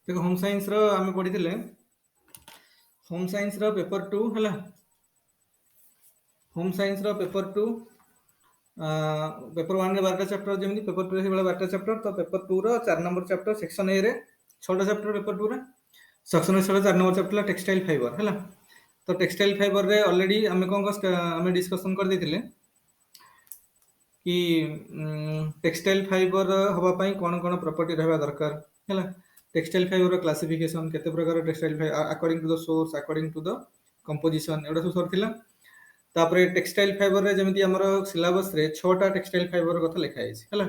देखो home science रो आमे पढ़ी होम साइंस रो पेपर 2 हला होम साइंस रो पेपर 2 पेपर 1 रे 12टा चैप्टर जेमि पेपर 2 रे 12टा चैप्टर तो पेपर 2 रो 4 नंबर चैप्टर सेक्शन ए रे 6टा चैप्टर पेपर 2 रे section A 4 number chapter textile fibre हला तो टेक्सटाइल फाइबर रे ऑलरेडी आमे कोन आमे डिस्कशन कर देथिले कि टेक्सटाइल फाइबर हवा पई कोन कोन प्रॉपर्टी रहबा दरकार हला टेक्सटाइल फाइबर क्लासिफिकेशन केते प्रकार textile fibre according to the source according to the composition एडा सब सरथिला तापरे टेक्सटाइल फाइबर रे जेमिति हमर सिलेबस रे 6टा टेक्सटाइल फाइबर कथा लिखा आइछि हला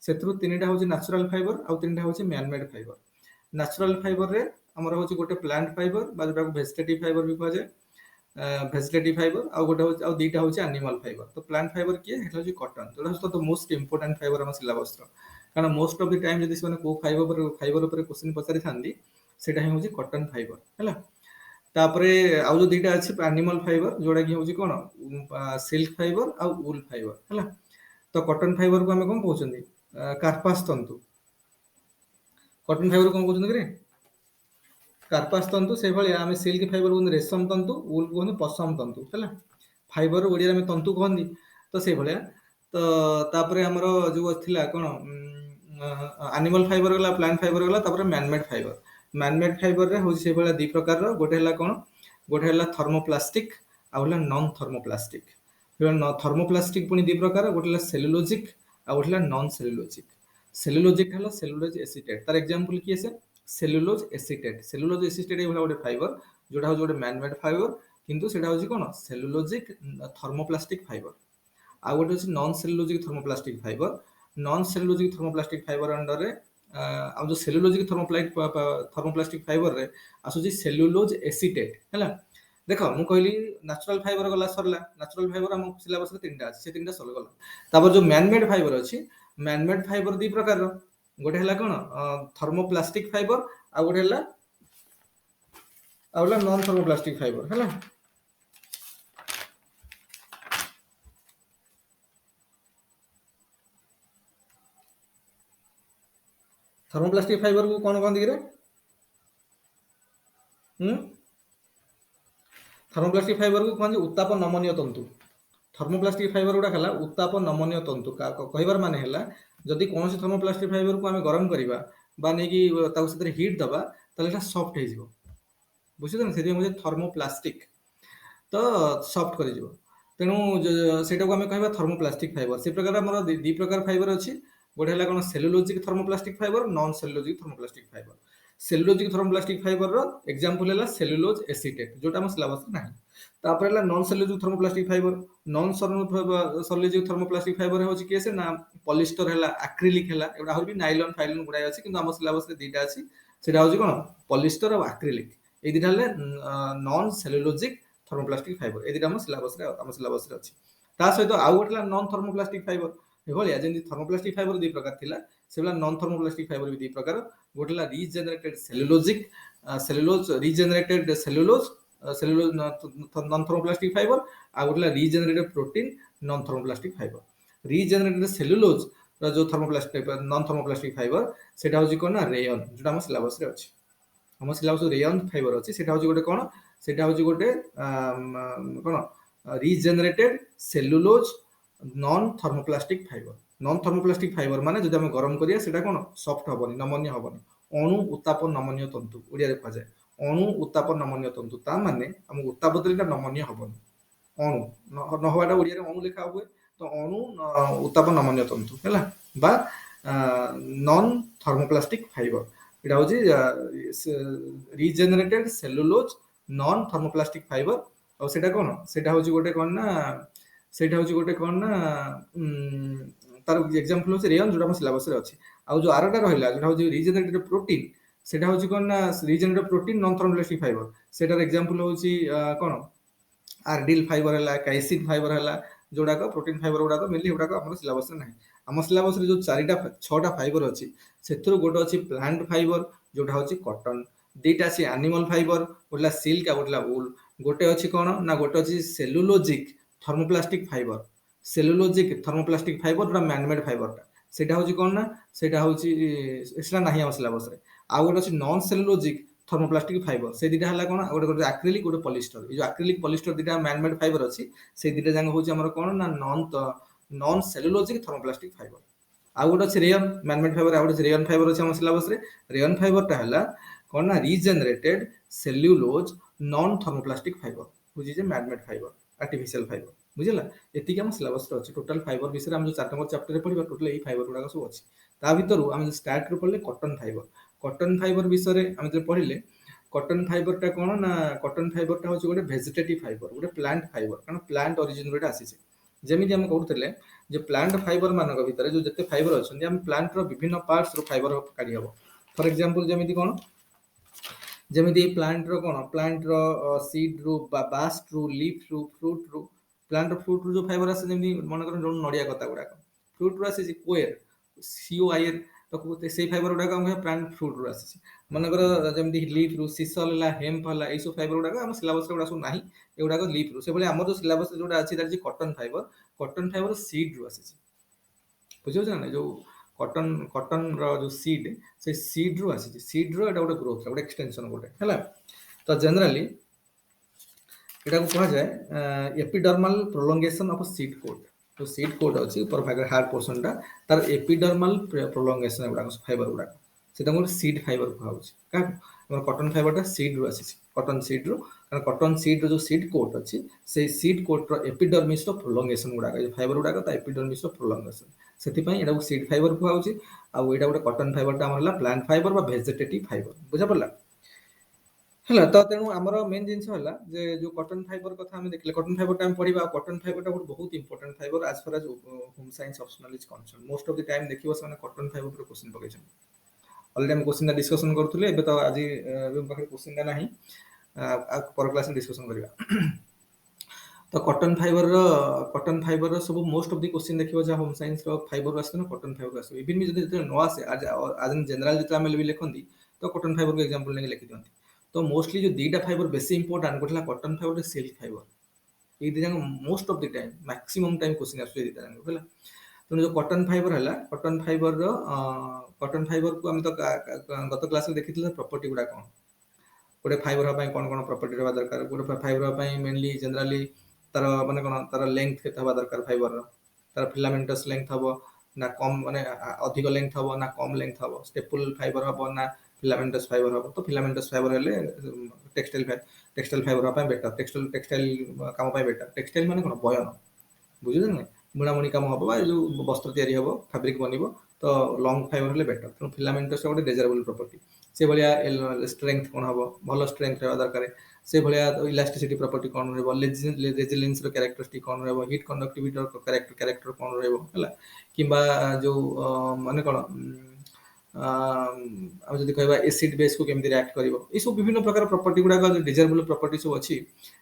सेत्रु तीनटा होछि नेचुरल फाइबर आ तीनटा होछि man made fibre natural fibre रे हमर होछि गोटे प्लांट फाइबर बा जोटा वेजिटेटिव फाइबर भी कहै वेजिटेटिव फाइबर आ गोटे होछि आ दीटा होछि एनिमल फाइबर तो प्लांट फाइबर किए हेला होछि कॉटन जोटा तो मोस्ट इंपोर्टेंट फाइबर हम सिलेबस रो कारण मोस्ट ऑफ द टाइम जदि से को फाइबर ऊपर क्वेश्चन पचारि थांदी सेटा ही होछि कॉटन फाइबर हैला तापरे आ जो दीटा अछि एनिमल फाइबर जोडा कि होछि कोन सिल्क फाइबर आ वूल फाइबर हैला तो कॉटन फाइबर को हमें कोन कहउछंदी कार्पास तंतु कॉटन फाइबर कोन कहउछंदी रे कार्पास तंतु से भली आमे सिल्क फाइबर को रेशम तंतु वूल को पशम तंतु हैला फाइबर ओडिया में तंतु कहंदी तो से भलिया तो तापरे हमरो जो थिला कोन एनिमल फाइबर गला प्लांट फाइबर गला तापरे मैन मेड फाइबर रे होछि से भलिया दी प्रकार रो गोटे हला कोन गोटे हला थर्मोप्लास्टिक आ हला नॉन थर्मोप्लास्टिक थर्मोप्लास्टिक पुनी दी प्रकार गोटे हला सेलुलोजिक आ गोटे हला नॉन सेलुलोजिक सेलुलोजिक हला सेलुलोज एसीटेट तार एग्जांपल की है सेलुलोज एसीटेट ए गोटे फाइबर जोटा हो गोटे मैन मेड फाइबर किंतु सेटा होछि कोन सेलुलोजिक थर्मोप्लास्टिक फाइबर आ गोटे होछि non cellulosic thermoplastic fibre under रे आ जो सेलुलोजिक थर्मोप्लास्टिक फाइबर रे आसुछि सेलुलोज एसीटेट हैला देखो मु कहली नेचुरल फाइबर गला सरला नेचुरल फाइबर हम सिलेबस रे तीनटा अछि से तीनटा सॉल्व गला तापर जो मैन मेड फाइबर अछि मैन मेड फाइबर दी प्रकार रो गोटे हला कोन थर्मोप्लास्टिक फाइबर आ गोटे हला नॉन थर्मोप्लास्टिक फाइबर हैला थर्मोप्लास्टिक फाइबर को कौन कहते हैं थर्मोप्लास्टिक फाइबर को कहते उत्ताप नमनीय तंतु थर्मोप्लास्टिक फाइबर गुड़ा है उत्ताप नमनीय तंतु कहबार माने है जदि कौन थर्मोप्लास्टिक फाइबर को आम गरम करवा बा नहीं हिट दबा ताले सॉफ्ट हो बुझे से थर्मोप्लास्टिक तो सॉफ्ट कर तेणु से कह थर्मोप्लास्टिक फाइबर से प्रकार आम दी प्रकार फाइबर अच्छी गोटे है कौन cellulosic thermoplastic fibre non cellulosic thermoplastic fibre cellulosic thermoplastic fibre रो एग्जांपल है सेलुलोज एसीटेट जोटा हम सिलेबस ना तापर है non cellulosic thermoplastic fibre non cellulosic thermoplastic fibre होची केसे ना पॉलिस्टर है एक्रिलिक है एटा और भी नाइलॉन फाइलॉन गुडा अछि किंतु हम सिलेबस रे दीटा अछि सेटा होची कोन पॉलिस्टर और एक्रिलिक ए दीटा ले नॉन सेलुलोजिक थर्मोप्लास्टिक फाइबर ए दीटा हम सिलेबस रे अछि ता सहित आउ गोटला नॉन थर्मोप्लास्टिक फाइबर एभलिया जेंति थर्मोप्लास्टिक फाइबर दी प्रकार थिला सेबला नॉन थर्मोप्लास्टिक फाइबर भी दी प्रकार गोटला regenerated cellulosic cellulose regenerated cellulose cellulose non thermoplastic fibre आ गोटला regenerated protein non thermoplastic fibre regenerated cellulose जो थर्मोप्लास्टिक नॉन थर्मोप्लास्टिक फाइबर सेटा होची कोन ना रेयन जोटा हम सिलेबस रे अछि हम सिलेबस रेयन फाइबर अछि सेटा होची गोटे कोन सेटा होची गोटे कोन regenerated cellulose non thermoplastic fibre माने जदि हम गरम करिया सेटा कोन सॉफ्ट हबनी नमनीय हबनी अणु उत्ताप नमनीय तंतु ओडिया देखा जाय अणु उत्ताप नमनीय तंतु ता माने हम उत्ताप देला नमनीय हबनी अणु न हवाटा ओडिया रे अणु लिखा हुए तो अणु उत्ताप नमनीय तंतु हैला बा नॉन थर्मोप्लास्टिक फाइबर एटा होजी regenerated cellulose non thermoplastic fibre और सेटा कोन सेटा होजी गोटे कोन ना सेटा होची गोटे कोन ना तार एग्जांपल होची रेयन जोटा हम सिलेबस रे अछि आ जो आरटा रहला जोटा होची रीजनरेटेड प्रोटीन सेटा होची कोन ना regenerated protein non thermoplastic fibre सेटार एग्जांपल होची कोन आरडिल फाइबर हला काइसिन फाइबर हला जोड़ा को प्रोटीन फाइबर गुडा तो मेनली गुडा को हमर सिलेबस रे नाही हमर सिलेबस रे जो चारिटा छटा फाइबर अछि सेथुर गोटे अछि प्लांट फाइबर जोटा होची कॉटन दीटा अछि एनिमल फाइबर गोटला सिल्क आ गोटला वूल गोटे अछि कोन ना गोटे अछि cellulosic thermoplastic fibre cellulosic thermoplastic fibre जोटा मैन मेड फाइबर सेटा होची कोन ना सेटा होची एक्स्ट्रा नाही हम सिलेबस रे ଆଉ ଗୋଟେ ଅଛି ନନ୍ ସେଲୁଲୋଜିକ୍ थर्मोप्लास्टिक फाइबर से दुटा है कौन गोटे आक्रिलिक गोटे पॉलिस्टर ये जो आक्रिलिक पॉलिस्टर दुटा मैन मेड फाइबर अच्छी से दुटा जाक हूँ आम कौन ना नॉन सेलुलोजिक थर्मोप्लास्टिक फाइबर आउ गोटे अच्छे रेयन मैन मेड फाइबर आउ गोटे रेयन फाइबर अच्छे सिलेबस रे रेयन फाइबरटा है कौन ना regenerated cellulose non thermoplastic fibre बुझी जे man made fibre artificial fibre बुझला एतिक आम सिलेबस अच्छे टोटल फाइबर विषय में जो 4 नंबर चैप्टर पढ़ा टोटल यही फाइबर गुड़ाक सब अच्छी ता भर आम स्टार्ट रू पढ़ले कटन फाइबर विषय आम जो पढ़ले कटन फाइबरटा कौन ना कटन फाइबरटा हूँ गोटे भेजिटेटिव फाइबर गोटे प्लांट फाइबर कारण प्लांट ओरिजिन गोटे आसी जमी आम कहते जो प्लांट फाइबर मान भर जो जिते फाइबर अच्छे प्लांट विभिन्न पार्ट्स रो फाइबर काढ़ी हम फॉर एग्जांपल जमी कौन जमी प्लांट रो कौन प्लांट रो सीड रू बास्ट रू लीफ रू फ्रूट रू प्लांट फ्रूट रू जो फाइबर आसे जमी मन कर जो नड़िया कता गुड़ाक फ्रूट रू आसी कोयर सीओआईएर तो से फाइबर गुड़ाक प्लांट फ्रूट रू आसी मनकर जमी लीफ रू सीसल है हेम्प है यू फाइबर गुड़ाक आम सिलेबस गुड़ा सब ना एगुड़ाक लीफ रू से आम जो सिलेबस जो अच्छी कटन फाइबर सीड रू आसी बुझे ना जो कटन कटन रो सीड से सीड रू आसी सीड रो एटा गोटे ग्रोथ गोटे एक्सटेंशन गोटे है तो जनरली एटा को कहा जाए epidermal prolongation of seed coat जो सीड कोट अच्छी ऊपर भाग हार्ड पोर्सन टा तार एपिडर्मल प्रोलोंगेशन गुड़ाक फाइबर गुड़ाक सेटा गोटे सीड फाइबर कहा कटन फाइबरटा सीड रू आसी कटन सीड रू कारण कटन सीड रो जो सीड कोट अच्छी से सीड कोट रो एपिडर्मिस रो प्रोलोंगेशन गुड़ाक फाइबर गुड़ाक एपिडर्मिस रो प्रोलोंगेशन से एटा सीड फाइबर कहुचे आउ एटा गोटे कटन फाइबरटा आम प्लांट फाइबर बा भेजिटेटिव फाइबर बुझा पड़ा है तो तेणु आमर मेन जिनस है जो कटन फाइबर कथा आम देखले कटन फाइबर टाइम पढ़ा कटन फाइबर गोटे बहुत इंपोर्टेंट फाइबर आज far as home science optional is concern most of the time देखिबो से कटन फाइबर पर क्वेश्चन पकेछन ऑलरेडी हम क्वेश्चन डिस्कशन करथुले एबे तो आज पाखे क्वेश्चन नाही पर क्लास में डिस्कशन करबा तो कटन फाइबर सब मोस्ट ऑफ द क्वेश्चन देखिबो जे होम साइंस रो फाइबर आसे कटन फाइबर आसे इवन भी जदि न आसे आज जनरल जति हम लिखंती तो कटन फाइबर को एग्जांपल लेके लिखि दियंती तो मोस्टली जो दीटा फाइबर बेसी इंपोर्टेंट गोटे कटन फाइबर सिल्क फाइबर ये दिजा most of the time maximum time question आसु दीटा है तो जो कटन फाइबर है कटन फाइबर को हम तो गत क्लास में देखी प्रॉपर्टी गुड़ा कौन गोटे फाइबर हाँ कौन कौन प्रॉपर्टी रहा दरकार गोटे फाइबर मेनली जनरली तार माने कौन तार लेंथ केते हवा दरकार फाइबर तार फिलामेंटस लेंथ हम ना कम माने अधिक लेंथ हम ना कम लेंथ हम स्टेपल फाइबर हम ना फिलामेंटस फाइबर हम तो फिलामेंटस फाइबर हेले टेक्सटाइल फाइबर हाँ बेटर टेक्सटाइल काम बेटर टेक्सटाइल माने कौन बयन बुझे ना बुणाबुणी काम हम जो वस्त्र तैयारी हम फैब्रिक बन तो लंग फाइबर हेले बेटर तेणु फिलामेंटस गोटे डेजरेबल प्रॉपर्टी से भाया स्ट्रेंथ कौन हम भल स्ट्रेंथ रहा दरकार से भाया इलास्टिसिटी प्रॉपर्टी कौन रेजिलियंस कैरेक्टरिस्टिक कौन रहा हीट कंडक्टिविटी कैरेक्टर कौन रहा किंबा जो माने कौन जब कह एसिड बेस को केमती रिएक्ट कर सब विभिन्न प्रकार प्रॉपर्टी गुड़ाक डिजायरेबल प्रॉपर्टी सब अच्छी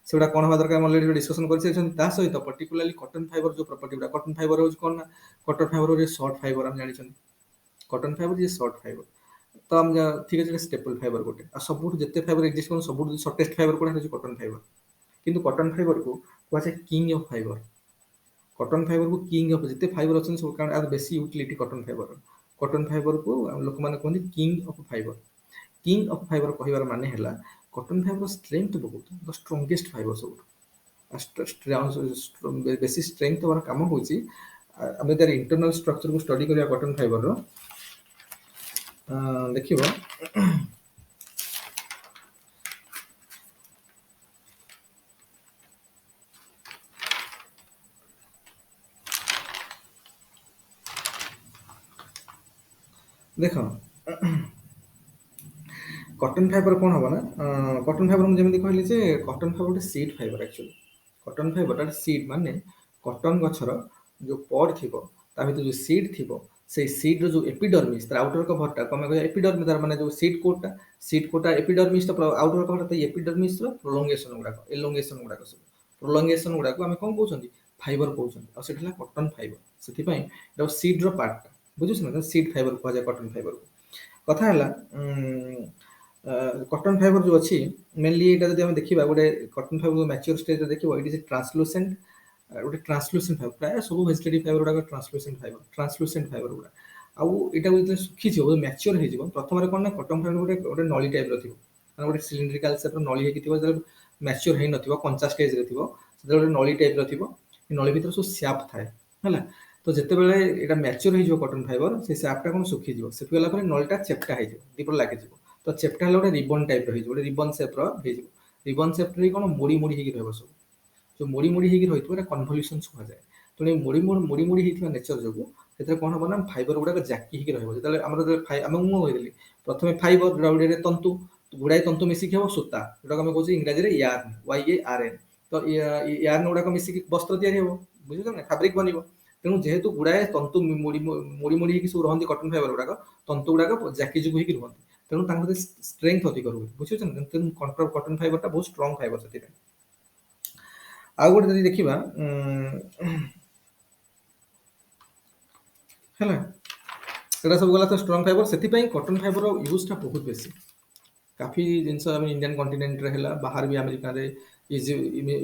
से गुड़ा कौन हवा दरकार ऑलरेडी डिस्कशन कर सहित पर्टिकुलाली कटन फाइबर जो प्रॉपर्टी गुड़ा कटन फाइबर हो कौन ना कटन फाइबर हो शॉर्ट फाइबर हम जानी कटन फाइबर ये शॉर्ट फाइबर तो हम ठीक अच्छे स्टेपल फाइबर गोटे सब जिते फाइबर एक्जिस्ट कर सब शॉर्टेस्ट फाइबर कौन है कटन फाइबर किंतु कटन फाइबर को कहुए king of fibre cotton fibre को किंग ऑफ जिते फाइबर अच्छे सब कारण बेसी यूटिलिटी कटन फाइबर को लोक मैंने कहते किंग ऑफ फाइबर कहबार माने है कटन फाइबर स्ट्रेंथ बहुत द स्ट्रॉन्गेस्ट फाइबर सब बेसी स्ट्रेंथ हमार काम हो इंटरनल स्ट्रक्चर को स्टडी करिया कटन फाइबर रो देखिबो देख कटन फाइबर कौन हम ना कटन फाइबर मुझे कहली जे कटन फाइबर गोटे सीड फाइबर एक्चुअली कटन फाइबर सीड माने कटन गछर जो पड थी भर जो सीड थी से सीड रो जो एपिडर्मिस आउटर कभरटा कम कह एपिडर्मिस तार माने जो सीड कोटा एपिडर्मिस तो आउटर कभरटा एपिडर्मिस रो प्रोलोंगेशन गुडा एलोंगेशन गुडा सब प्रोलोंगेशन गुडा आम कौन कहते फाइबर कहते और कटन फाइबर से सीड रो पार्ट बुझुछ ना सीड फाइबर कह जाए कटन फाइबर को कथा है कटन फाइबर जो अच्छी मेनली यहाँ जब देखा गोटे कटन फाइबर मैच्योर स्टेज देखो ये ट्रांसलूसेंट गोटे ट्रांसलूसेंट फाइबर प्राय सब वेजिटेटिव फाइबर गुड़ा ट्रांसलूसेंट फाइबर गुड़ा ଆଉ ଏଇଟାକୁ ଯେତେବେଳେ ଶୁଖିଯିବ ମ୍ୟାଚୁର ହେଇଯିବ ପ୍ରଥମରେ କ'ଣ ନା କଟନ ଫାଇବର ଗୋଟେ ଗୋଟେ ନଳି ଟାଇପ୍ର ଥିବ ମାନେ ଗୋଟେ ସିଲିଣ୍ଡ୍ରିକାଲ ସେପ୍ର ନଳି ହେଇକି ଥିବ ଯେତେବେଳେ ମ୍ୟାଚୁର ହେଇନଥିବ କଞ୍ଚା ଷ୍ଟେଜ୍ରେ ଥିବ ସେତେବେଳେ ଗୋଟେ ନଳି ଟାଇପ୍ର ଥିବ ଏ ନଳି ଭିତରେ ସବୁ ସ୍ୟାପ୍ ଥାଏ ହେଲା ତ ଯେତେବେଳେ ଏଇଟା ମ୍ୟାଚୁର ହେଇଯିବ କଟନ ଫାଇବର ସେ ସ୍ୟାପ୍ଟା କ'ଣ ଶୁଖିଯିବ ଶୁଖିଗଲା ପରେ ନଳିଟା ଚେପ୍ଟା ହେଇଯିବ ଦିପଟ ଲାଗିଯିବ ତ ଚେପ୍ଟା ହେଲେ ଗୋଟେ ରିବନ ଟାଇପ୍ର ହେଇଯିବ ଗୋଟେ ରିବନ ସେପ୍ର ହେଇଯିବ ରିବନ ସେପ୍ରେ କ'ଣ ମୋଡ଼ି ମୋଡ଼ି ହେଇକି ରହିବ ସବୁ जो मोड़ी मोड़ी ହେଇକି ରହିଥିବ ଏଟା କନଭଲ୍ୟୁସନ୍ କୁହାଯାଏ ତେଣୁ ଏ ମୋଡ଼ି ହେଇଥିବା ନେଚର ଯୋଗୁଁ ସେଥିରେ କ'ଣ ହବ ନା ଫାଇବର ଗୁଡ଼ାକ ଜାକି ହେଇକି ରହିବ ଯେତେବେଳେ ଆମର ଆମେ ମୁଁ କହିଥିଲି ପ୍ରଥମେ ଫାଇବର ଯୋଉଟା ତନ୍ତୁ ଗୁଡ଼ାଏ ତନ୍ତୁ ମିଶିକି ହେବ ସୂତା ଯୋଉଟାକୁ ଆମେ କହୁଛେ ଇଂରାଜୀରେ ୟାର୍ନ YARN ତ ୟାର୍ନ ଗୁଡ଼ାକ ମିଶିକି ବସ୍ତ୍ର ତିଆରି ହେବ ବୁଝୁଛ ନା ଫାବ୍ରିକ ବନିବ ତେଣୁ ଯେହେତୁ ଗୁଡ଼ାଏ ତନ୍ତୁ ମୋଡ଼ି ହେଇକି ସବୁ ରହନ୍ତି କଟନ ଫାଇବର ଗୁଡ଼ାକ ତନ୍ତୁ ଗୁଡ଼ାକ ଜାକି ଯୁଗୁ ହେଇକି ରୁହନ୍ତି ତେଣୁ ତାଙ୍କ ଭିତରେ ଷ୍ଟ୍ରେଂଥ ଅଧିକ ରୁହେ ବୁଝୁଛନ୍ତି ତେଣୁ କଟନ ଫାଇବରଟା ବହୁତ ଷ୍ଟ୍ରଙ୍ଗ ଫାଇବର ସେଥିପାଇଁ ଆଉ ଗୋଟେ ଯଦି ଦେଖିବା ହେଲା ଏଟା ସବୁ ଗଲା ତ ଷ୍ଟ୍ରଙ୍ଗ ଫାଇବର ସେଥିପାଇଁ କଟନ ଫାଇବର ୟୁଜ୍ଟା ବହୁତ ବେଶୀ काफ़ी जिनस इंडियन कंटिनेंट है बाहर भी अमेरिका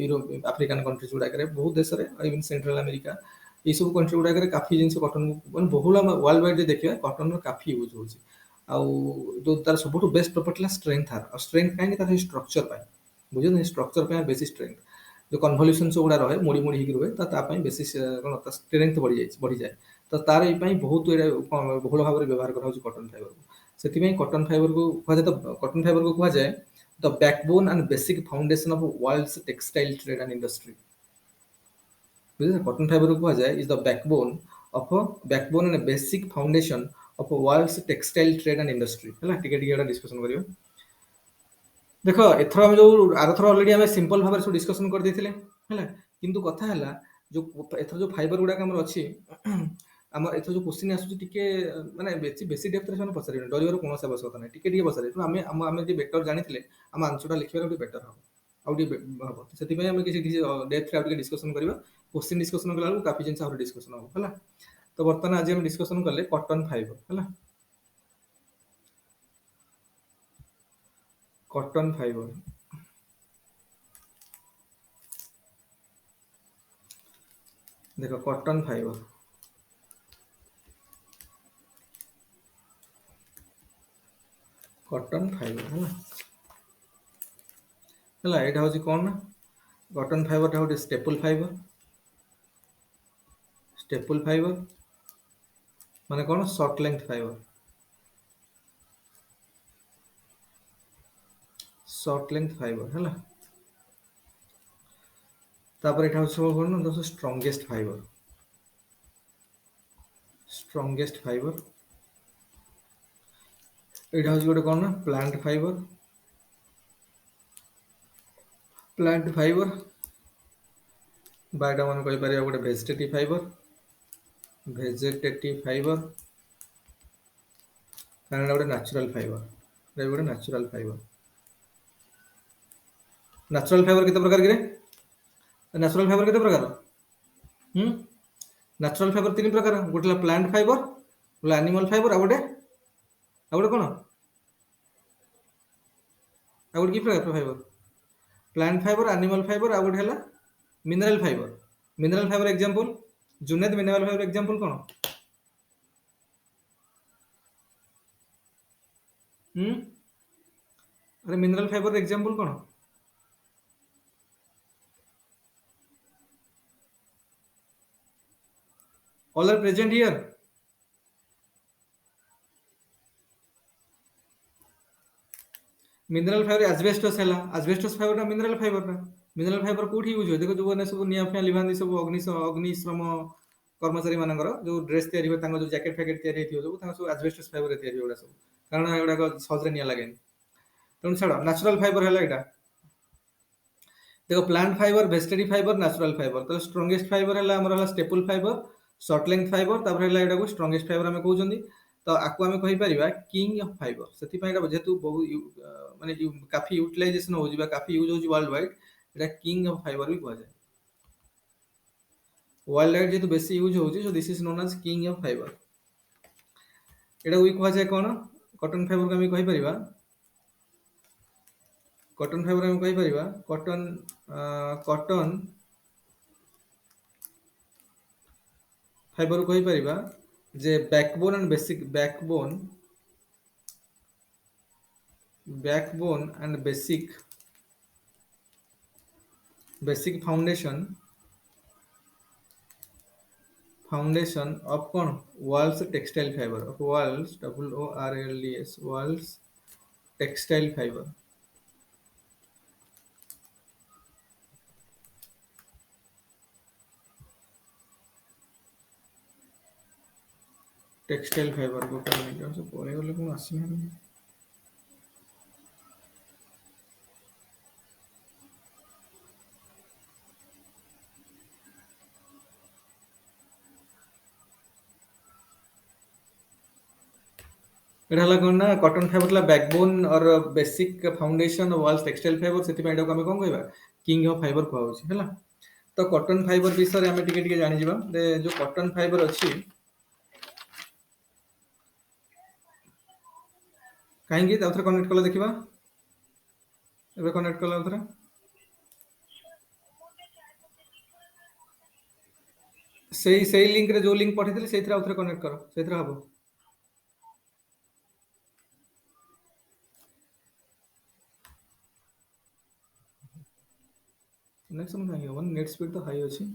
यूरोप आफ्रिकान कंट्रीज गुड़ाक बहुत देश में इवन सेंट्रल अमेरिका ये सब कंट्री गुड़ाक काफ़ी जिन कटन मैं बहुल वर्ल्ड वाइड देखिए कटन काफ़ी यूज हो जो तार सब बेस्ट प्रॉपर्टी स्ट्रेंथ आर स्ट्रेंथ कहीं स्ट्रक्चर बुझे स्ट्रक्चर बेसी स्ट्रेंथ जो कन्वल्यूशन सब गुड़ा रहे मोड़ी मोड़ी रुहे तो बेसी कौन स्ट्रेंथ बढ़ी जाए तो तार ये बहुत बहुल भाव में व्यवहार करा कटन फाइबर को से कटन फाइबर को कहुए तो कटन फाइबर को कहुए the backbone and basic foundation of world's textile trade and industry बुझे कटन फाइबर को कहुए is the backbone and basic foundation of world's textile trade and industry है टिके डिस्कशन करियो देख एथर हम जो आरथर ऑलरेडी हमें सिंपल भाव में डिस्कशन कर देथिले हैला किंतु कथा हैला जो एथर जो फाइबर गुडा हमर अछि हमर एथर जो क्वेश्चन आसु टिके माने बेसी डेप्थ रे सने पछारे डरिवर कोनो आवश्यकता नै टिके पछारे तो हमें जे बेटर जानिथिले हम आंसरटा लिखिबार भी बेटर हो आउ टिके हबो सेति पय हम किसी डेप्थ रे टिके डिस्कशन करबा क्वेश्चन डिस्कशन कला काफी जिंस और डिस्कशन हो हैला तो वर्तमान आज हम डिस्कशन करले कॉटन फाइबर हैला कॉटन फाइबर देखो कॉटन फाइबर कॉटन फाइबर है ना यहाँ हूँ कौन ना कॉटन फाइबर गोटे स्टेपल फाइबर माने कौन शॉर्ट लेंथ फाइबर है ना तापर यहाँ हूँ कौन ना दोस्तों स्ट्रॉन्गेस्ट फाइबर यहाँ हूँ गोटे कौन ना प्लांट फाइबर बायटा मन कहीपर गोटे वेजिटेटिव फाइबर कारण गोटे नेचुरल फाइबर गोटे नेचुरल फाइबर केते प्रकार के नेचुरल फाइबर केते प्रकार नेचुरल फाइबर 3 प्रकार गोटे प्लांट फाइबर गोटे एनिमल फाइबर आ गोटे कौन आ गोटे की प्रकार fibre plant fibre animal fibre आ गोटे है mineral fibre example Junaid mineral fibre example कौन अरे मिनरल फाइबर एग्जांपल कौन all are present here mineral fibre asbestos fibre mineral fibre कोठी यूज हो देखो जो ने सब निया फिया लिभांदी सब अग्निश्रम कर्मचारी मानकर जो ड्रेस तैयारी हो जो जैकेट फैकेट तैयारी हो सब एजबेस्टस फाइबर तैयारी होड़ा सब कारण एगुड़ा सहज निया लगे तेणु छाड़ नेचुरल फाइबर है यहाँ देखो plant fibre vegetative fibre natural fibre तो स्ट्रॉन्गेस्ट फाइबर है staple fibre short length fibre तापर है स्ट्रॉन्गेस्ट फाइबर आम कहते तो आपको आम कहीपर किंग ऑफ फाइबर से जेहेतु बहुत माने काफी यूटिलाइजेशन हो काफी यूज हो वर्ल्ड वाइड एटा किंग ऑफ फाइबर भी कहा जाए वर्ल्ड वाइड जेहेतु बेसी यूज हो so this is known as king of fibre एटा भी कहा जाए कौन कॉटन फाइबर को आम कहीपर कॉटन फाइबर आम कहीपर कॉटन फाइबर कहीपर जे backbone and basic backbone and basic foundation of कौन world's textile fibre of world's WORLDS world's textile fibre textile fibre गोटे मिनिट से परे गले कौन आसना एटा हला कोन ना कॉटन फाइबर ला बैकबोन और basic foundation world's textile fibre सेति एटा को हम कोन कहबा किंग ऑफ फाइबर कहू छी हैला तो कॉटन फाइबर विषय आम टे जानी जिबा जो कॉटन फाइबर अच्छी कहीं कनेक्ट कला देखा एबे कनेक्ट कला से लिंक रे जो लिंक पठेइथिले सेथिरा उथरे कनेक्ट करो सेथिरा हबो कनेक्शन नहीं हो नेट स्पीड तो हाई अछि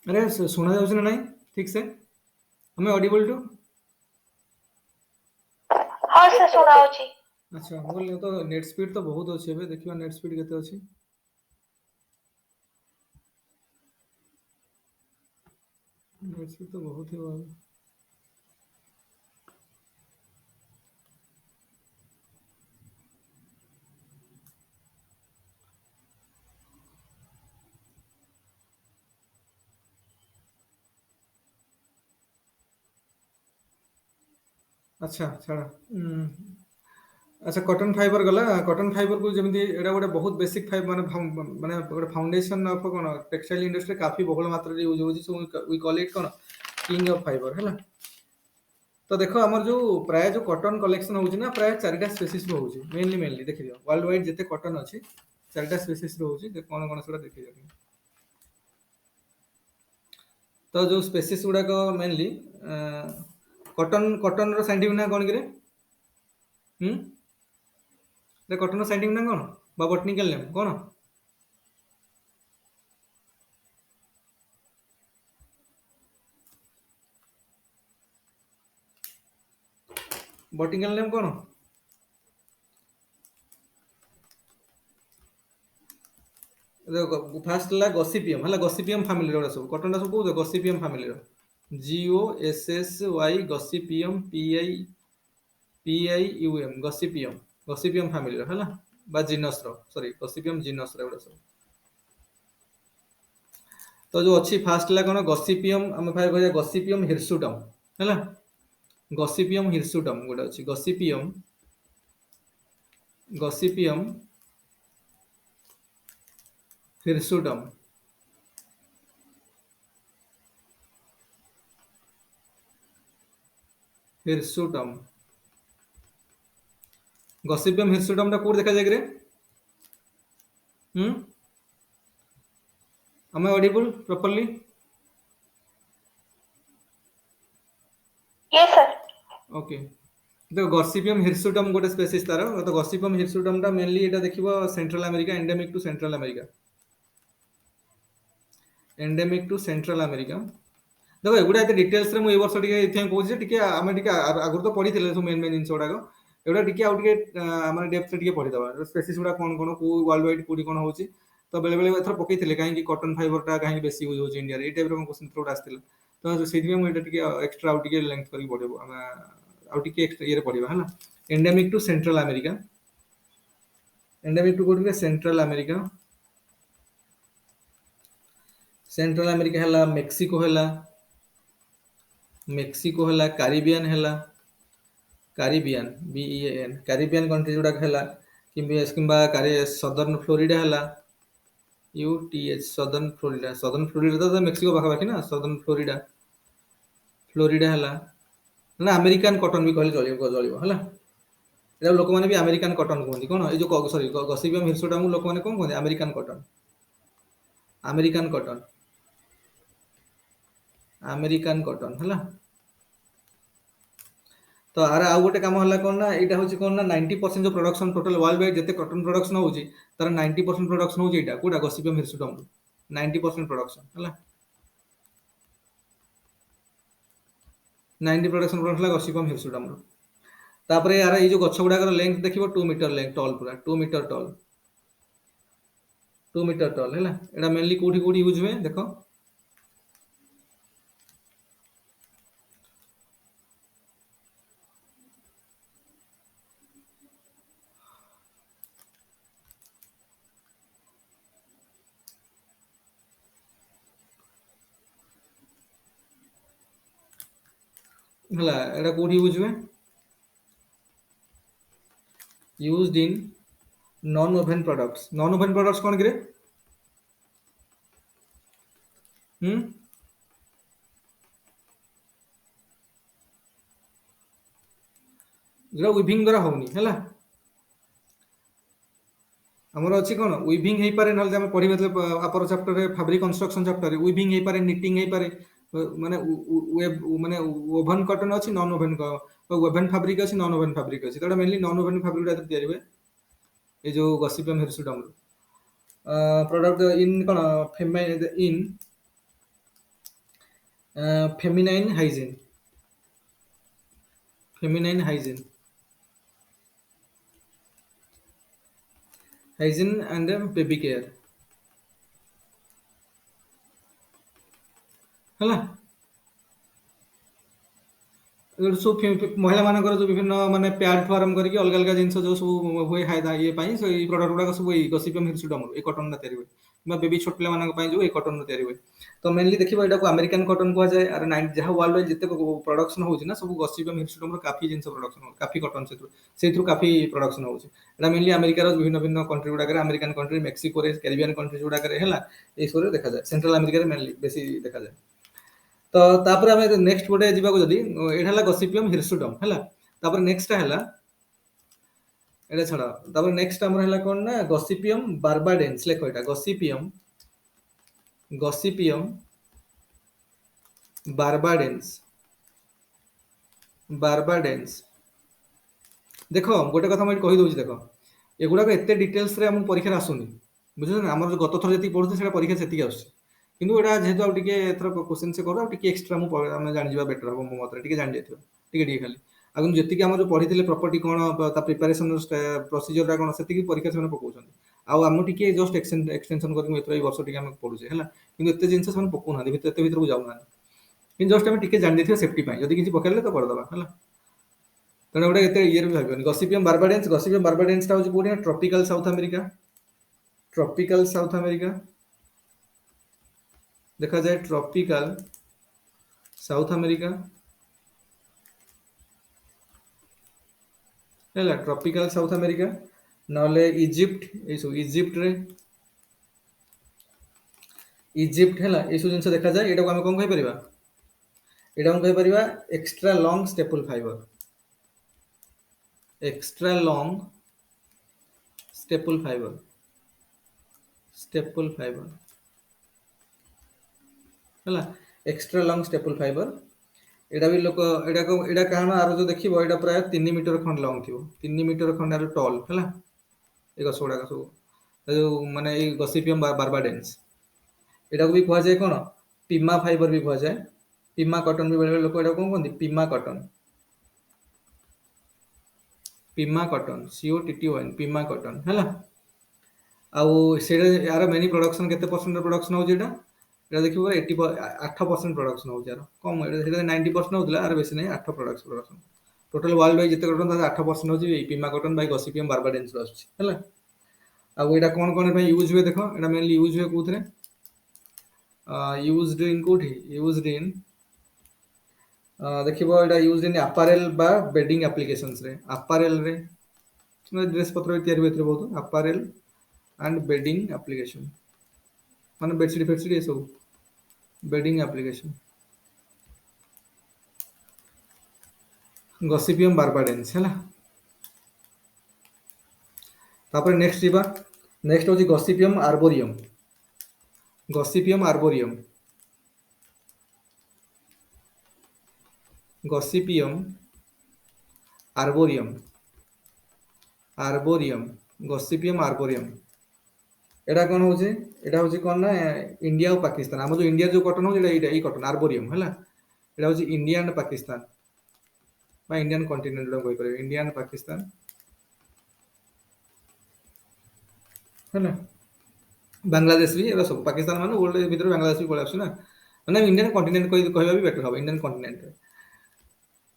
अरे सुना जाउछ ना नहीं ठीक से हमें ऑडिबल टू हाँ सर सुना होची अच्छा बोल तो नेट स्पीड तो बहुत अच्छे एबे देखियो नेट स्पीड केते अछि नेट स्पीड तो बहुत ही भाई अच्छा छाड़ा अच्छा कॉटन फाइबर गला कॉटन फाइबर को जमी एटा गोटे बहुत बेसिक फाइबर माने गोटे फाउंडेशन ऑफ कोन टेक्सटाइल इंडस्ट्री काफी बहुल मात्रा रे यूज होची सो वी कॉल इट कोन किंग ऑफ फाइबर हैला तो देखो हमर जो प्राय जो कॉटन कलेक्शन होची ना प्राय चारटा स्पेसीज रो होची मेनली देखियो वर्ल्ड वाइड जते कॉटन अछि चारटा स्पेसीज रो होची कोन कोन सेटा देखि जानी तो जो स्पेसीज गुडा को मेनली कॉटन रो साइंटिफिक ना कोन करे कॉटन रो साइंटिफिक ना कोन बा बॉटनिकल नेम कोन बॉटनिकल नेम कोन फास्ट ला गॉसिपियम हला गॉसिपियम फैमिली रो सब कॉटन सब को गॉसिपियम फैमिली रो GOSSY Gossypium PIUM Gossypium family रो हला बा जीनस रो सॉरी गॉसिपियम जीनस रो सब तो जो अच्छी फास्ट ला कोन गॉसिपियम हम फाइ कहया गॉसिपियम हिरसुटम हला गॉसिपियम हिरसुटम गोटे अच्छी गॉसिपियम हिरसुटम गॉसिपियम हिरसुटम टा कोड देखा जाय रे am I audible properly yes sir okay देखो गॉसिपियम हिरसुटम गोटे स्पेसीज तार तो गॉसिपियम हिरसुटम टा मेनली एटा देखिबो Central America endemic to Central America देखो एगुड़ा एते डिटेल्स रे मु ए वर्ष टिके इथे कहूची जे टिके आमे टिके आगुर तो पढी थिले सब मेन मेन जिंस गुडाको एगुड़ा टिके आउ टिके माने डेप्थ रे टिके पढी दबा स्पेसिस गुडा कोन कोन को वर्ल्ड वाइड कोडी कोन होची तो बेले बेले एथर पकई थिले काहे कि कॉटन फाइबर टा काहे बेसी यूज होची इंडिया रे ए टाइप रो क्वेश्चन थ्रोट आस्थिला तो सेथि में मु एटा टिके एक्स्ट्रा आउ टिके लेंथ करी पढिबो आमे आउ टिके एक्स्ट्रा ये रे पढिबा हला endemic to Central America endemic to कोडी सेंट्रल अमेरिका हला मेक्सिको हला कैरिबियन हला कैरिबियन बीईएन कैरिबियन कंट्री जोडा हला किंबा सदर्न फ्लोरिडा हला यूटीएच सदर्न फ्लोरिडा तो मेक्सिको पाखा पाखी ना सदर्न फ्लोरिडा हला ना अमेरिकन कॉटन भी कहले चलिबो हला एटा लोक माने भी अमेरिकन कॉटन कहंती कोन ए जो सॉरी गसिपियम हिरसोडाम लोक माने कोन कहंती अमेरिकन कॉटन हला तो आर आउ गोटे काम हला कोन ना एटा होची कोन ना 90% जो प्रोडक्शन टोटल वर्ल्ड वाइड जते कॉटन प्रोडक्शन होची तार 90% प्रोडक्शन होची एटा कोडा गसिपियम हिरसोडाम 90% प्रोडक्शन हला 90 प्रोडक्शन हला गसिपियम हिरसोडाम तापरे यार ए जो गछ गुडा कर लेंथ देखिबो 2 मीटर लेंथ टॉल पूरा 2 मीटर टॉल हला एटा मेनली कोठी कोठी यूज हुए देखो हला एटा कोठी यूज हुए used in non oven products कौन करे जो वीविंग द्वारा होनी है आमर अच्छी कौन वीविंग हो पारे ना पढ़ी अपर चैप्टर रे फैब्रिक कंस्ट्रक्शन चैप्टर रे वीविंग हो पारे निटिंग हो पारे माने माने ओवन कॉटन अच्छी नॉन ओवन ओवन फैब्रिक अच्छी नॉन ओवन फैब्रिक अच्छी तो मेनली नॉन ओवन फैब्रिक तैयारी हुए ये जो गसिपियम हिरसोडाम प्रोडक्ट इन कौन इन feminine hygiene and baby care हला सब महिला मानकर जो विभिन्न माने पैड ठू आरंभ करके अलग अलग जिनस जो सब हुए हायदा ये पाई सो ई प्रोडक्ट गुडा सब ई गसिपियम हिरसोडाम ए कॉटन ना तयारी हुए किबा बेबी छोट पिला मानक पाई जो ए कॉटन ना तयारी हुए तो मेनली देखिबो एटा को अमेरिकन कॉटन को जाय अरे 9 जहां वर्ल्ड वाइड जते प्रोडक्शन होउची ना सब गसिपियम हिरसोडाम रो काफी जिनस प्रोडक्शन हो काफी कॉटन से काफी प्रोडक्शन होउची एटा मेनली अमेरिका रो विभिन्न विभिन्न कंट्री गुडा करे अमेरिकन कंट्री मेक्सिको रे कैरिबियन कंट्री गुडा करे हला ए सोरे देखा जाय सेंट्रल अमेरिका रे मेनली बेसी देखा जाय तो तापर हमें नेक्स्ट गोटे जीवा को जदी एटा हला गसिपियम हिरसोडाम हला तापर नेक्स्ट हला एटा छडा तापर नेक्स्ट हमर हला कोन ना गसिपियम बारबाडेंस लेखो एटा गसिपियम बारबाडेंस देखो गोटे कथा मैं कहि दोची देखो एगुडा को एते डिटेल्स रे हम परीक्षा आसुनी बुझो ना हमर गत थर जति पढुते सेटा परीक्षा सेति आसुची किंतु एटा जेहेतु आ टिके एथर क्वेश्चन से करो आ टिके एक्स्ट्रा मु हम जानि जिबा बेटर हो मो मत टिके जानि जेथिबा टिके टिके खाली अगुन जति कि हम जो पढिथिले प्रॉपर्टी कोन ता प्रिपरेशन प्रोसीजर रा कोन सेति कि परीक्षा से पकोछन आ हम टिके जस्ट एक्सटेंशन करि एथर वर्ष टिके हम पढुचे हला किंतु एते जिंस से पको ना भीतर एते भीतर को जाउ ना किंतु जस्ट हम टिके जानि देथिबा सेफ्टी पाई जदि किछि पकेले तो कर दबा हला तने गोटे एते ईयर भी भाबियोनी गसिपियम बारबाडेंस ता होची कोडी ट्रॉपिकल साउथ अमेरिका देखा जाए ट्रॉपिकल साउथ अमेरिका है ट्रॉपिकल साउथ अमेरिका नले इजिप्ट इजिप्ट है ये सब जिन देखा जाए यहाँ को आम कह पार एटा हम कह परिबा एक्स्ट्रा लॉन्ग स्टेपल फाइबर हला एक्स्ट्रा लॉन्ग स्टेपल फाइबर एटा भी लोक एटा कारण आरो जो देखिबो एटा प्राय 3 मीटर खंड लॉन्ग थिबो 3 मीटर खंड आरो टॉल हला ए गसोडा का सब जो माने ए गसिपियम बारबाडेंस एटा को भी कहा जाय कोन पीमा फाइबर भी कहा जाय पीमा कॉटन भी बेले लोक एटा कोन कहंदी pima cotton COTTON pima cotton हैला आउ सेटा यार मेनी प्रोडक्शन केते परसेंट प्रोडक्शन हो जेटा एटा देखिबो 8% प्रोडक्शन हो यार कम एटा सेटा 90% होतला आर बेसी नहीं 8 प्रोडक्शन टोटल वर्ल्ड वाइज जते कॉटन 8% हो जी पीमा कॉटन बाय गॉसिपियम बारबाडेंस आछी हैला आउ एटा कोन कोन पे यूज हुए देखो एटा मेनली यूज हुए कोथरे यूज्ड इन कोठी used in देखिबो Etah used in अपैरेल बा बेडिंग एप्लीकेशंस रे अपैरेल रे ड्रेस पत्र तयारी होइतरे बहुत अपैरेल एंड बेडिंग एप्लीकेशन माने बेडशीट फेडशीट ये सब बेडिंग एप्लीकेशन गॉसिपियम बारबाडेंस हैला तापर नेक्स्ट जीवा नेक्स्ट होची Gossypium arboreum Gossypium arboreum arboreum Gossypium arboreum एटा कोन होचे एटा होचे कोन ना इंडिया और पाकिस्तान हम जो इंडिया जो कॉटन हो एटा एई कॉटन आर्बोरियम हैला एटा होचे इंडिया एंड पाकिस्तान बा इंडियन कॉन्टिनेंट रो कोइ करे इंडिया एंड पाकिस्तान हैला बांग्लादेश भी एरा सब पाकिस्तान माने वर्ल्ड भीतर बांग्लादेश भी पळे आछे ना माने इंडियन कॉन्टिनेंट कहबा भी बेटर हबो इंडियन कॉन्टिनेंट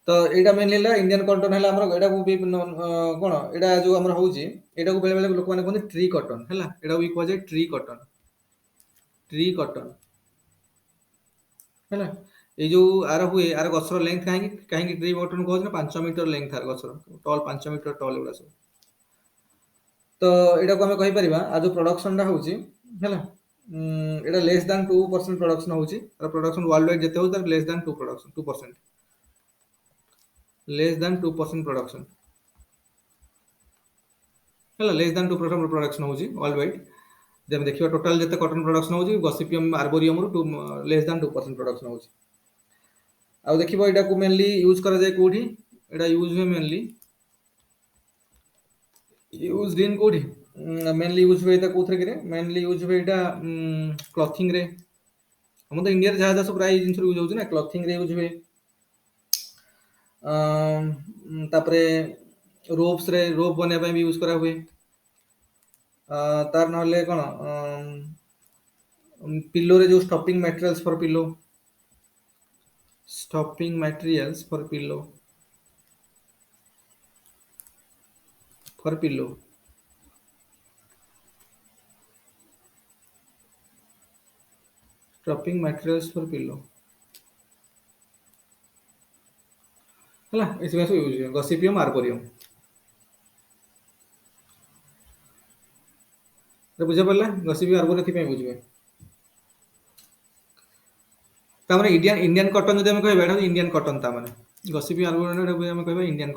तो एटा मेनली ला इंडियन कॉटन हैला हमर एटा को भी कोन एटा जो हमर होउची एटा को बेले बेले लोक माने कोन ट्री कॉटन हैला एटा भी कहै छै ट्री कॉटन हैला ए जो आर हुए आर गछर लेंथ काहे ट्री कॉटन कहै छै 5 मीटर लेंथ आर गछर टॉल 5 मीटर टॉल एडा सब तो एटा को हम कहि परिबा आ जो प्रोडक्शन रा होउची हैला एटा लेस देन 2% प्रोडक्शन होउची और प्रोडक्शन वर्ल्ड वाइड जते हो तर less than 2% less than 2% production हैला लेस देन 2% प्रोडक्शन होउची वर्ल्ड वाइड जेम देखिबा टोटल जते कॉटन प्रोडक्शन होउची गॉसिपियम आर्बोरियम रु लेस देन 2% प्रोडक्शन होउची आ देखिबा एटा को मेनली यूज करा जाय कोठी एटा यूज में मेनली यूज इन कोठी मेनली यूज हुए कोथरे करे मेनली यूज हुए एटा क्लॉथिंग रे हम तो इंडिया रे जहा जहा सब प्राय जिंस यूज होउची ना क्लॉथिंग रे यूज हुए तापरे रोप्स रे रोप बने पे भी यूज करा हुए तार नहले कोन पिलो रे जो stopping materials for pillow stopping materials for pillow stopping materials for pillow हैला इसमें सब यूज है गॉसिपियम आर्बोरियम तो बुझे पड़ला गॉसिपियम आर्बोरियम थी पे यूज हुए ता माने इंडियन कॉटन जदि हम कहबा एटा इंडियन कॉटन ता माने गॉसिपियम आर्बोरियम एटा हम कहबा इंडियन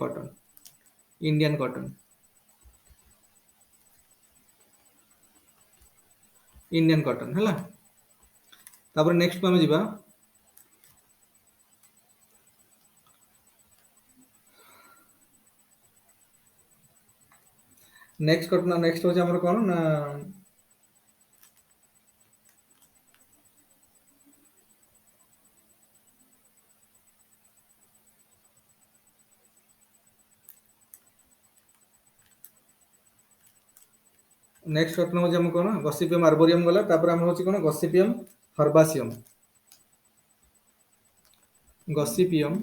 कॉटन हैला तापर नेक्स्ट को हम जिबा नेक्स्ट कॉटन नेक्स्ट होचे हमर कोन ना नेक्स्ट कॉटन होचे हम कोन गॉसिपियम आर्बोरियम गला तापर हम होचे कोन गॉसिपियम हर्बासियम गॉसिपियम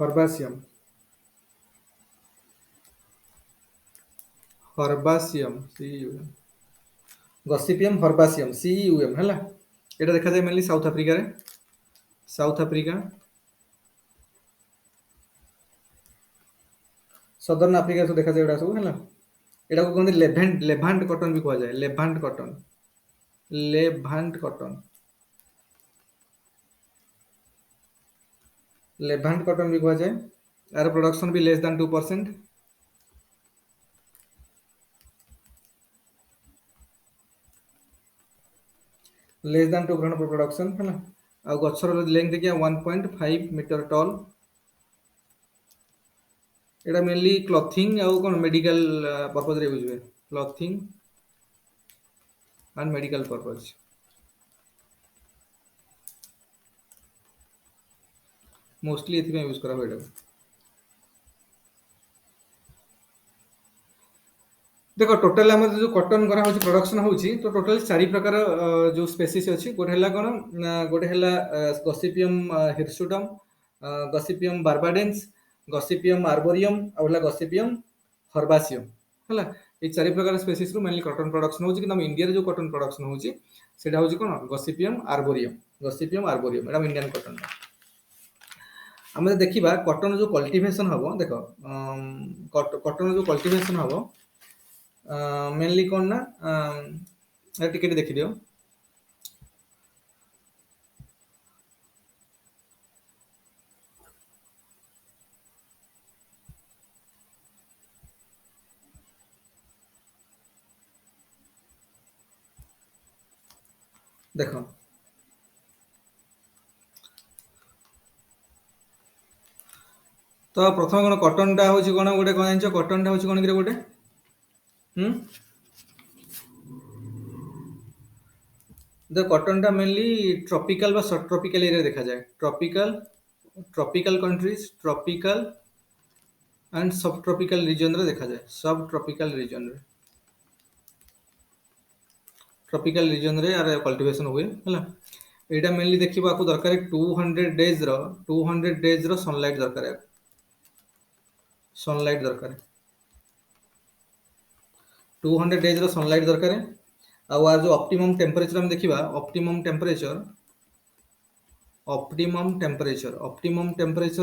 हर्बासियम CUM हैला एटा देखा जाय mainly south Africa southern Africa से देखा जाय एटा सब हैला एटा को कहते लेभांट कॉटन भी कहा जाए लेभांट कॉटन भी कहा जाए यार प्रोडक्शन भी less than 2% less than 2% production है ना आ गछर लेंथ देखिए 1.5 मीटर टॉल एटा मेनली क्लॉथिंग आ कोन मेडिकल पर्पस रे यूज हुए clothing and medical purpose mostly एथि यूज करा हुए देखो टोटल आम जो कटन करा होची प्रोडक्शन होची तो टोटल 4 प्रकार जो स्पेसीज अछि गोटे हला कोन गोटे हला Gossypium hirsutum Gossypium barbadense Gossypium arboreum और हला गॉसिपियम हर्बासियम हला ए 4 प्रकार स्पेसीज रो मेनली कटन प्रोडक्शन होची कि हम इंडिया रे जो कटन प्रोडक्शन होची सेटा होची कोन गॉसिपियम आर्बोरियम एटा इंडियन कटन आमे देखिबा कटन जो कल्टीवेशन हबो देखो कटन जो कल्टीवेशन हबो मेनली कौन ना टिकेट देखी दियो देखो तो प्रथम कोन कटन टा होची कोन गोटे कोन जानछो कटन टा होची कोन कि गोटे द कटन टा मेनली ट्रॉपिकल बा सब ट्रॉपिकल एरिया देखा जाए ट्रॉपिकल कंट्रीज ट्रॉपिकल एंड सब ट्रॉपिकल रीजन रे देखा जाए सब ट्रॉपिकल रीजन रे ट्रॉपिकल रीजन रे आर कल्टीवेशन हुए हला एटा मेनली देखिबा आपको दरकार 200 डेज रो सनलाइट दरकार 200 डेज रो सनलाइट दरकार आ जो ऑप्टिमम टेम्परेचर हम देखिबा ऑप्टिमम टेम्परेचर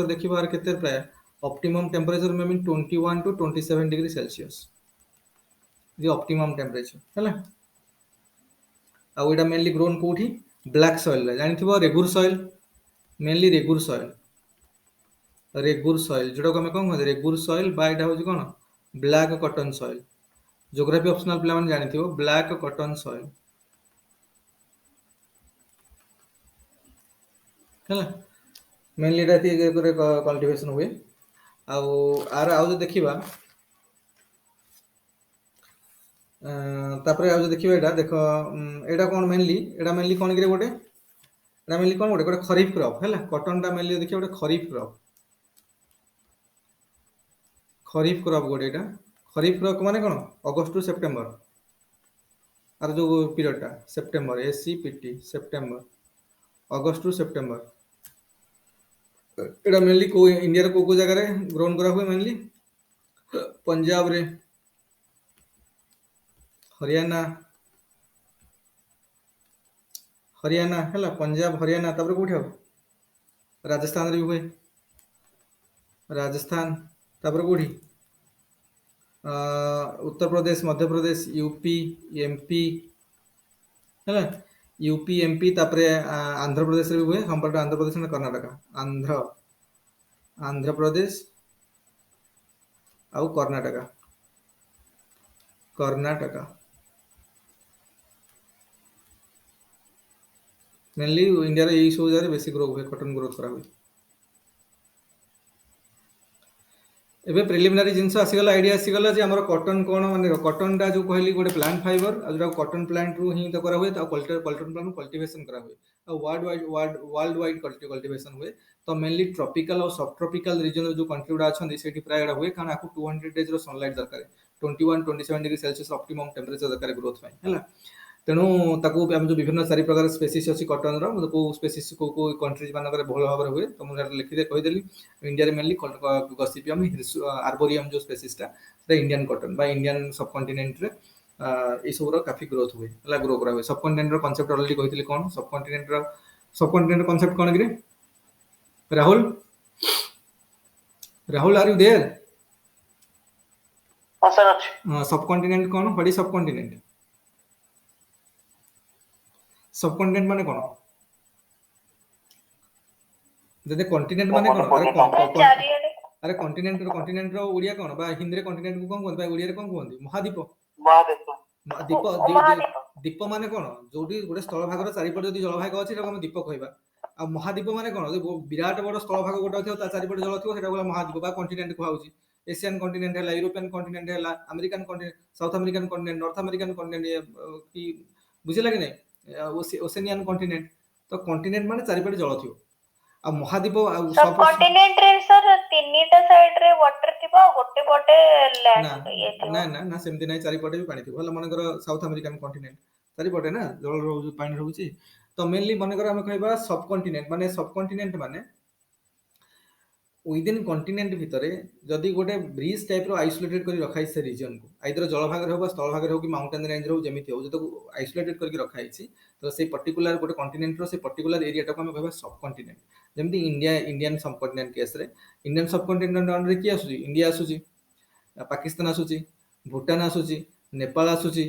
देखिबा आर केते प्राय ऑप्टिमम टेम्परेचर में 21 टू 27 डिग्री सेल्सियस ये ऑप्टिमम टेम्परेचर हला आ एटा मेनली ग्रोन कोठी ब्लैक सॉइल रे जानिथिबो रेगुर सॉइल जोटा को हमें कोन कहते रेगुर सॉइल बा एटा होची कोन black cotton soil geography optional प्ले माने जानिथिबो ब्लैक कॉटन सॉइल हला मेनली एटा ती करे कल्टीवेशन हुए आर जो देखिबा तापर जो देखिबा एटा देखो एटा कोन मेनली कोन कि गोटे एटा मेनली कोन गोटे खरीफ क्रॉप हला कॉटन टा मेनली देखिबा गोटे खरीफ क्रॉप गोटे एटा खरीफ क्रॉप माने कोन अगस्त टू सेप्टेम्बर आर जो पीरियड टा सेप्टेम्बर एसीपीटी सेप्टेम्बर अगस्त टू सेप्टेम्बर एटा मेनली को इंडिया रे को जगह रे ग्रोन करा हुए मेनली पंजाब रे हरियाणा हला पंजाब हरियाणा तापर कोठी हो राजस्थान रे भी हुए राजस्थान तापर कोठी उत्तर प्रदेश मध्य प्रदेश यूपी एमपी है यूपी एमपी तापर आंध्र प्रदेश रे भी हुए compare to Andhra Pradesh and Karnataka Andhra Pradesh आउ कर्नाटक मेनली इंडिया रे यही सब जगह बेसी ग्रो हुए कॉटन ग्रोथ करा हुए एबे प्रिलिमिनरी जिंस आसीगला आइडिया आसीगला जे हमर कॉटन कोन माने कॉटन टा जो कहली गोटे प्लांट फाइबर आ जो कॉटन प्लांट रु ही तो करा हुए तो कॉटन प्लांट कल्टीवेशन करा हुए आ वर्ल्ड वाइड कल्टीवेशन हुए तो मेनली ट्रॉपिकल और सब ट्रॉपिकल रीजन जो कंट्री गुडा अछन सेठी प्राय एडा हुए कारण आपको 200 डेज रो सनलाइट दरकार 21 27 डिग्री सेल्सियस ऑप्टिमम टेंपरेचर दरकार ग्रोथ पाई हला तेणु ताकू हम जो विभिन्न 4 प्रकार स्पेसीज अछि कॉटन रो को स्पेसीज को कंट्रीज मानक रे भल भाबरे हुए तो मुझे लिखि दे कहि देली इंडिया रे मेनली गॉसिपियम आर्बोरियम जो स्पेसीज टा इंडियन कॉटन बा इंडियन सब कॉन्टिनेंट रे ए सब रो काफी ग्रोथ हुए हला ग्रो करा हुए सब कॉन्टिनेंट रो कांसेप्ट ऑलरेडी कहितली कोन सब कॉन्टिनेंट कांसेप्ट कोन कि राहुल आर यू देयर हां सर अच्छे सब कॉन्टिनेंट कोन व्हाट इज सब कॉन्टिनेंट सब कॉन्टिनेंट माने कोन जदे कॉन्टिनेंट माने कोन अरे कॉन्टिनेंट रो ओडिया कोन बा हिंदी रे कॉन्टिनेंट को कोन कोन बा ओडिया रे कोन कोन महाद्वीप द्वीप माने कोन जोडी गोटे स्थल भाग रो चारि पट जदी जल भाग अछि हम द्वीप कहबा आ महाद्वीप माने कोन विराट बड़ स्थल भाग गोटे थियो ता चारि पट जल थियो सेटा बोला महाद्वीप बा कॉन्टिनेंट को होउची एशियन कॉन्टिनेंट है यूरोपियन कॉन्टिनेंट है American continent south American continent north American continent की बुझिला कि नै ओसेनियन कॉन्टिनेंट तो कॉन्टिनेंट माने चारि पट जल थियो आ महाद्वीप आ सब सब कॉन्टिनेंट रे सर तीनटा साइड रे वाटर थिबा गोटे पटे ना लैंड ये ना थिबा ना ना सेमती नहीं, चारिपटे भी पानी थी मनकर साउथ अमेरिकान कंटिनेंट चारिपटे ना जल रोज पानी रोचे। तो मेनली मनकर आम कह सब कंटिनेंट माने सब कंटिनेंट माने विदिन कंटिनेंट भितर जदि गोटे ब्रिज टाइप रो आइसोलेटेड कर रखाई से रीजन को आइदर जल भाग हो स्थल भाग हो कि माउंटेन रेंज रो जमी हो जो आइसोलेटेड करके रखाई तो से पर्टिकुलर गोटे कंटिनेंट रो से पर्टिकुलर एरिया टाको हम कहबा सब कंटिनेंट। जमती इंडिया इंडियन सब कंटिनेंट केस रे इंडियन सब कंटिनेंट अंडर किए आसुची इंडिया आसुची, पाकिस्तान आसुची, भूटान आसुची, नेपाल आसुची,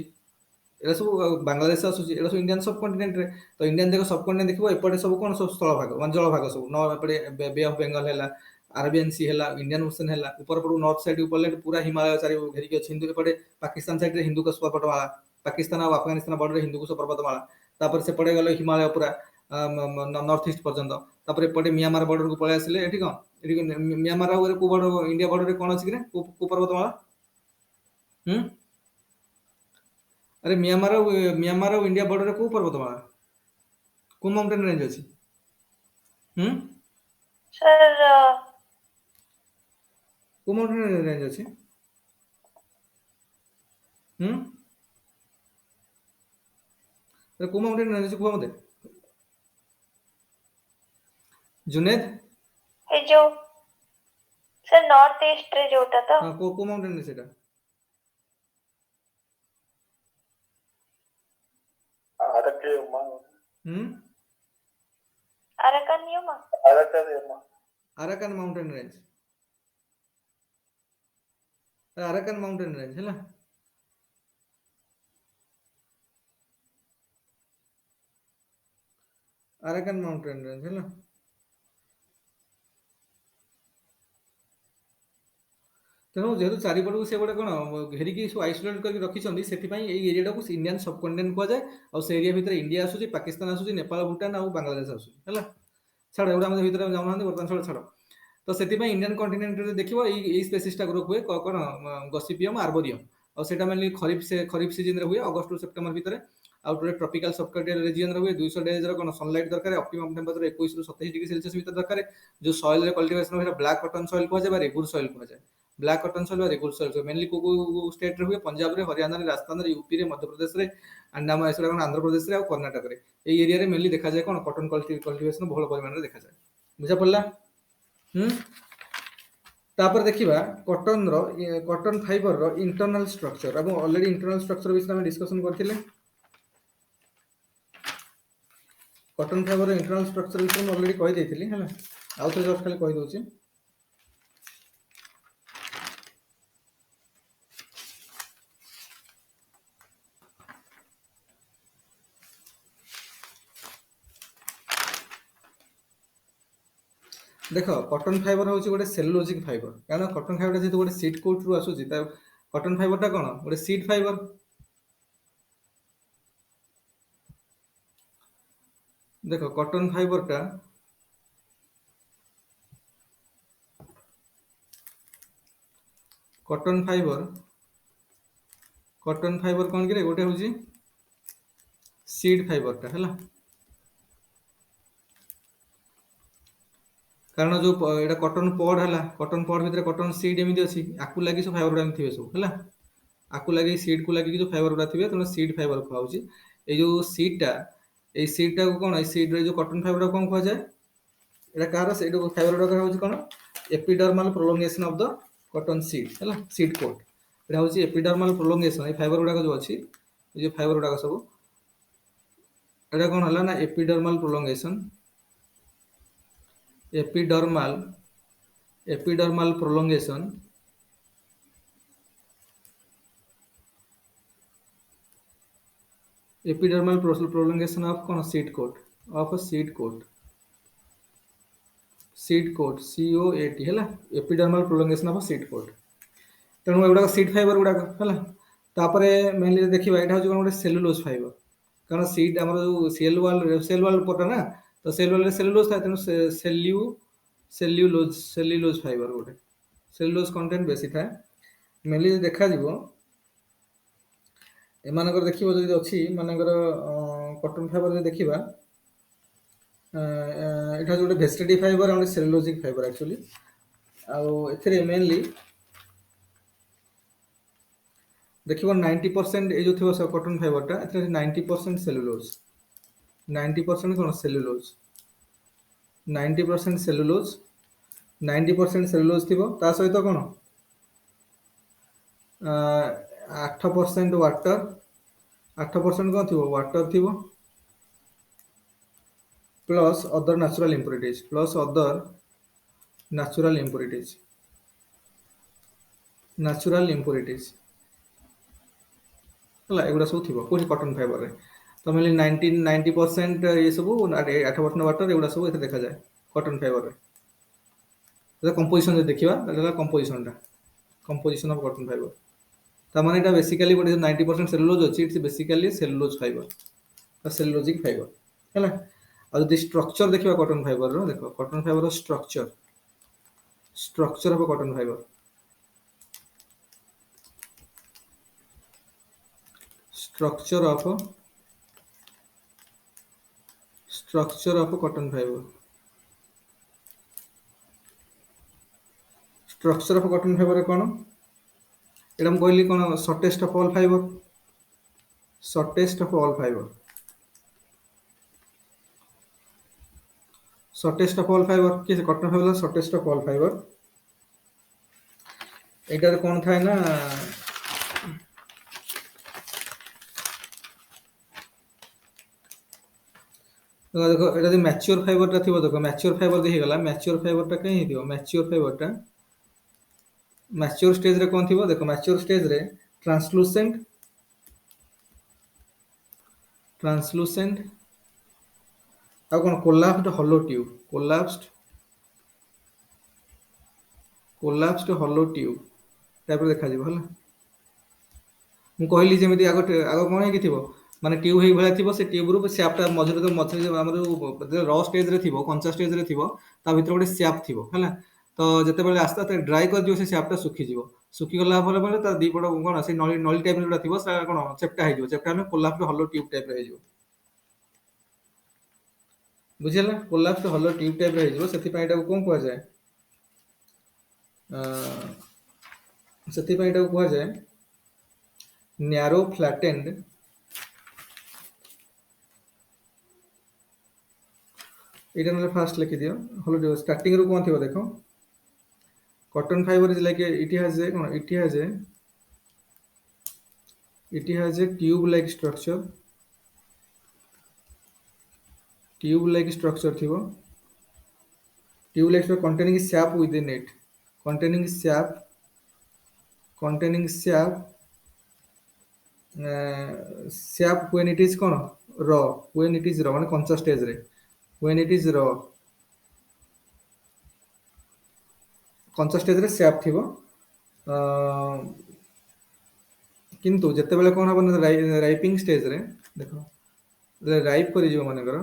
एटा सब बांग्लादेश आसुची, एटा सब इंडियन सब कंटिनेंट रे। तो इंडियन देखो सब कंटिनेंट देखो एपटे सब कोन सब स्थल भाग मान जल भाग सब न एपटे बे ऑफ बंगाल हैला, अरेबियन सी हैला, इंडियन ओशन हैला, ऊपर पड़ू नॉर्थ साइड ऊपर लेट पूरा हिमालय चारि घेरी के हिंदू एपटे पाकिस्तान साइड रे हिंदू कुश पर्वतमाला, पाकिस्तान और अफगानिस्तान बॉर्डर रे हिंदू कुश पर्वतमाला, तापर से पड़े गले हिमालय पूरा नॉर्थ ईस्ट पर्यंत, तापर एपटे म्यांमार बॉर्डर को पळे आसिले एठी कोन एठी म्यांमार और को बॉर्डर इंडिया बॉर्डर रे कोन अछि कि को पर्वतमाला हम्म अरे म्यांमार और इंडिया बॉर्डर रे को पर्वतमाला को माउंटेन रेंज अछि हम्म सर को माउंटेन रेंज अछि को माउंटेन रेंज अछि को मते जुनेद ए जो सर नॉर्थ ईस्ट रे जोटा तो हाँ को माउंटेन रे सेटा हम्म अरकानियमा Arakan mountain range Arakan mountain range है ना अराकान माउंटेन रेंज है ना तेणु जेहतु चारिपटू से गोटे कौन घेरिकी सब आइसोलेट करके रखिंट से एरिया को इंडियन सबकंटिनेंट कहुए और से एरिया भितर इंडिया आसूसी पाकिस्तान आसूसी नेपाल भूटान और बांग्लादेश आसूसी है छाड़ एଗୁଡ଼ା हम भितर जाऊना बर्तमान छाड़ छाड़ तो से इंडियन कंटिनेंट देख स्पेसीसटा ग्रोथ हुए कौन गसिपियम आर्बोरियम और सेटा मेनली खरीफ सीजन हुए अगस्ट टू सेप्टेम्बर भितर आउ टोटे ट्रपिकल सबकंटिनेंट रीजन हुए 200 डेज कौन सनलाइट दरकार ऑप्टिमम टेम्परेचर 21 ରୁ 27 डिग्री सेल्सियस भितर दरकार जो सॉइल रे कल्टीवेशन हो ब्लैक कॉटन सॉइल कहै रेगुर सॉइल कहै black cotton soil regur soil mainly को स्टेट रे हुए पंजाब रे हरियाणा रे राजस्थान रे यूपी रे मध्य प्रदेश रे अंडमान एसरा आंध्र प्रदेश रे और कर्नाटक रे ए एरिया रे मेनली देखा जाए कौन कॉटन कल्टीवेशन बहुल परिमाण रे देखा जाए बुझा पड़ला तापर देखिबा कॉटन रो कॉटन फाइबर रो इंटरनल स्ट्रक्चर अब ऑलरेडी इंटरनल स्ट्रक्चर विषय में डिस्कशन करथिले कॉटन फाइबर रो इंटरनल स्ट्रक्चर विषय में ऑलरेडी कहि देथिली हैला आउ तो जस्ट खाली कहि दोची देख कॉटन फाइबर हूँ गोटे सेलुलोजिक फाइबर कारण कॉटन फाइबर जेहतु गोटे सीड कोट रु आसूची कॉटन फाइबर टा कौन गोटे सीड फाइबर देख कॉटन फाइबर टा कॉटन फाइबर कौन कि गोटे हूँ सीड फाइबर टा है कारण जो एटा कॉटन पॉड है कॉटन पॉड भितर कॉटन सीड एमती अच्छी आपको लगी सब फाइबर गुड़ा थे सब है आपको लगे सीड को लगे जो फाइबर गुड़ा थे तेनाली सीड फाइबर कहूँ ये जो सीडटा ये सीडटा को कौन सीड जो कॉटन फाइबर कौन कह जाए यहाँ कह फाइबर गुड़ा हूँ कौन epidermal prolongation of the cotton seed है सीड कोट यहाँ हूँ एपिडर्माल प्रोलोंगेशन ये फाइबर गुड़ा जो अच्छी जो फाइबर गुड़ा सब यहाँ कौन है ना epidermal prolongation epidermal prolongation of कौन seed coat of seed coat COAT है epidermal prolongation of seed coat तेणु एगुड़ा सीड फाइबर गुड़ाक है तापर मेनली देखा यहाँ हूँ गोटे सेलुलोज फाइबर कारण सीड आम जो सेल वाल पटा ना तो सेल वाल सेलुलोज था तेणु सेल्युलोज फाइबर गोटे सेलुलोज कंटेंट बेसी था मेनली देखा एमानकर देखिबो जदि अछि मानकर कॉटन फाइबर जे देखिबा ଏଇଟା ଗୋଟେ ଭେଜିଟେଟିଭ ଫାଇबर ଆଉ ଗୋଟେ ସେଲୁଲୋଜିକ୍ ଫାଇबर ଆକ୍ଚୁଆଲି। ଆଉ ଏଥିରେ ମେନଲି ଦେଖିବ 90% ଏଇ ଯୋଉ ଥିବ କଟନ ଫାଇବରଟା ଏଥିରେ 90% ସେଲୁଲୋଜ, 90% କ'ଣ ସେଲୁଲୋଜ, 90% ସେଲୁଲୋଜ, 90% ସେଲୁଲୋଜ ଥିବ। ତା ସହିତ କ'ଣ 8% ୱାଟର, 8% କ'ଣ ଥିବ ୱାଟର ଥିବ, plus other natural impurities, plus other natural impurities, natural impurities ହେଲା। ଏଗୁଡ଼ା ସବୁ ଥିବ କୋଉଠି କଟନ ଫାଇବରରେ। ତ ମେନଲି 90% ଏ ସବୁ 8% ୱାଟର ଏଗୁଡ଼ା ସବୁ ଏଥିରେ ଦେଖାଯାଏ କଟନ ଫାଇବରରେ। କମ୍ପୋଜିସନ ଯଦି ଦେଖିବା ତାହେଲେ ହେଲା କମ୍ପୋଜିସନଟା, କମ୍ପୋଜିସନ ଅଫ କଟନ ଫାଇबर। ତାମାନେ ଏଇଟା ବେସିକାଲି ଗୋଟେ 90% ସେଲୁଲୋଜ ଅଛି, ଇଟ୍ସ ବେସିକାଲି ସେଲୁଲୋଜ ଫାଇबर ବା ସେଲୁଲୋଜିକ୍ ଫାଇबर ହେଲା। ଆଉ ଯଦି ଷ୍ଟ୍ରକ୍ଚର ଦେଖିବା କଟନ ଫାଇବରର, ଦେଖ କଟନ ଫାଇବରର structure, structure of cotton fibre, structure of cotton fiber, structure of cotton fiber କ'ଣ ଏଇଟା ମୁଁ କହିଲି କ'ଣ shortest of all fiber, shortest of all fiber, shortest of all fiber କି cotton fibre shortest of all fiber। ଏଇଟାରେ କ'ଣ ଥାଏ ନା ଦେଖ ଏଇଟା ଯଦି ମ୍ୟାଚିଓର ଫାଇବରଟା ଥିବ, ଦେଖ ମ୍ୟାଚିଓର ଫାଇବର ହେଇଗଲା। ମ୍ୟାଚିଓର ଫାଇବରଟା କାହିଁ ହେଇଥିବ, ମ୍ୟାଚିଓର ଫାଇବରଟା ମ୍ୟାଚିଓର ଷ୍ଟେଜରେ କ'ଣ ଥିବ, ଦେଖ ମ୍ୟାଚିଓର ଷ୍ଟେଜରେ ଟ୍ରାନ୍ସଲୁସେଣ୍ଟ, ଟ୍ରାନ୍ସଲୁସେଣ୍ଟ ଆଉ କ'ଣ କୋଲାପ୍ସଡ ହଲୋ ଟ୍ୟୁବ, କୋଲାପ୍ସଡ ହଲୋ ଟ୍ୟୁବ ଟାଇପର ଦେଖାଯିବ ହେଲା। ମୁଁ କହିଲି ଯେମିତି ଆଗ କ'ଣ ହେଇକି ଥିବ, ମାନେ ଟ୍ୟୁବ ହେଇ ଭଳିଆ ଥିବ। ସେ ଟ୍ୟୁବରୁ ସ୍ୟାପଟା ମଝିରେ ଆମର ର ଷ୍ଟେଜରେ ଥିବ, କଞ୍ଚା ଷ୍ଟେଜରେ ଥିବ, ତା ଭିତରେ ଗୋଟେ ସ୍ୟାପ ଥିବ ହେଲା। ତ ଯେତେବେଳେ ଆସ୍ତେ ଆସ୍ତେ ଡ୍ରାଏ କରିଯିବ ସେ ସ୍ୟାପଟା ଶୁଖିଯିବ। ଶୁଖିଗଲା ପରେ ତା ଦି ପଟ କ'ଣ ସେ ନଳି ଟାଇପର ଯୋଉଟା ଥିବ ସେଟା କ'ଣ ଚେପ୍ଟା ହେଇଯିବ। ଚେପ୍ଟା ମାନେ କୋଲାପ୍ସଡ ହଲୋ ଟ୍ୟୁବ ଟାଇପର ହେଇଯିବ। ବୁଝିହେଲା, କୋଲାପ୍ସଡ ହଲୋ ଟ୍ୟୁବ ଟାଇପର ହେଇଯିବ। ସେଥିପାଇଁ ଏଟାକୁ କ'ଣ କୁହାଯାଏ, ସେଥିପାଇଁ ଏଟାକୁ କୁହାଯାଏ ନ୍ୟାରୋ ଫ୍ଲାଟେଣ୍ଡ, ଏଇଟା ନହେଲେ ଫାଷ୍ଟ ଲେଖିଦିଅ ହଲୋ ଟ୍ୟୁବ। ଷ୍ଟାର୍ଟିଂ ରୁ କ'ଣ ଥିବ ଦେଖ, cotton fibre is like it has a কোন it has a tube like structure, tube like structure thibo, tube like structure containing sap within it, containing sap sap when it is kono raw, when it is raw মানে কঞ্চা stage রে, when it is raw কঞ্চা stage রে sap thibo। কিন্তু ଯେତେବେଳେ କ'ଣ ହବ ନା ରାଇପିଂ ଷ୍ଟେଜରେ, ଦେଖ ରାଇପ୍ କରିଯିବ ମନେକର,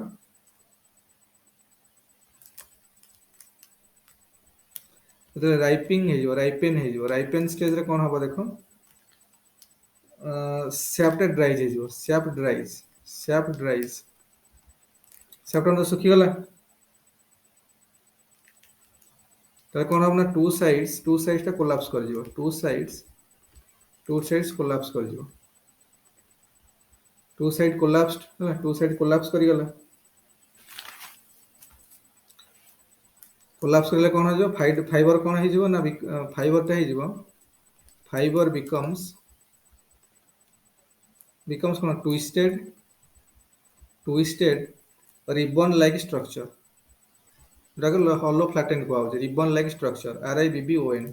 ଯେତେବେଳେ ରାଇପେନ୍ ଷ୍ଟେଜରେ କ'ଣ ହବ ଦେଖ, ସ୍ୟାପଟା ଡ୍ରାଇଜ୍ ହେଇଯିବ, ସ୍ୟାପଟା ଶୁଖିଗଲା। ତାହେଲେ କ'ଣ ହବ ନା ଟୁ ସାଇଡ୍ସଟା କୋଲାପ୍ସ କରିଯିବ, ଟୁ ସାଇଡ୍ସ କୋଲାପ୍ସ କରିଯିବ, ଟୁ ସାଇଡ୍ କୋଲାପ୍ସଡ ହେଲା, ଟୁ ସାଇଡ୍ କୋଲାପ୍ସ କରିଗଲା। କୋଲାପ୍ସ କରିଲେ କ'ଣ ହେଇଯିବ, ଫାଇବର କ'ଣ ହେଇଯିବ ନା ଫାଇବରଟା ହେଇଯିବ, ଫାଇବର ବିକମ୍ସ କ'ଣ টুইস্টেড ribbon like structure, ଏଟାକୁ hollow flattened କୁହାଯାଉଛି, ribbon like structure, RIBBON,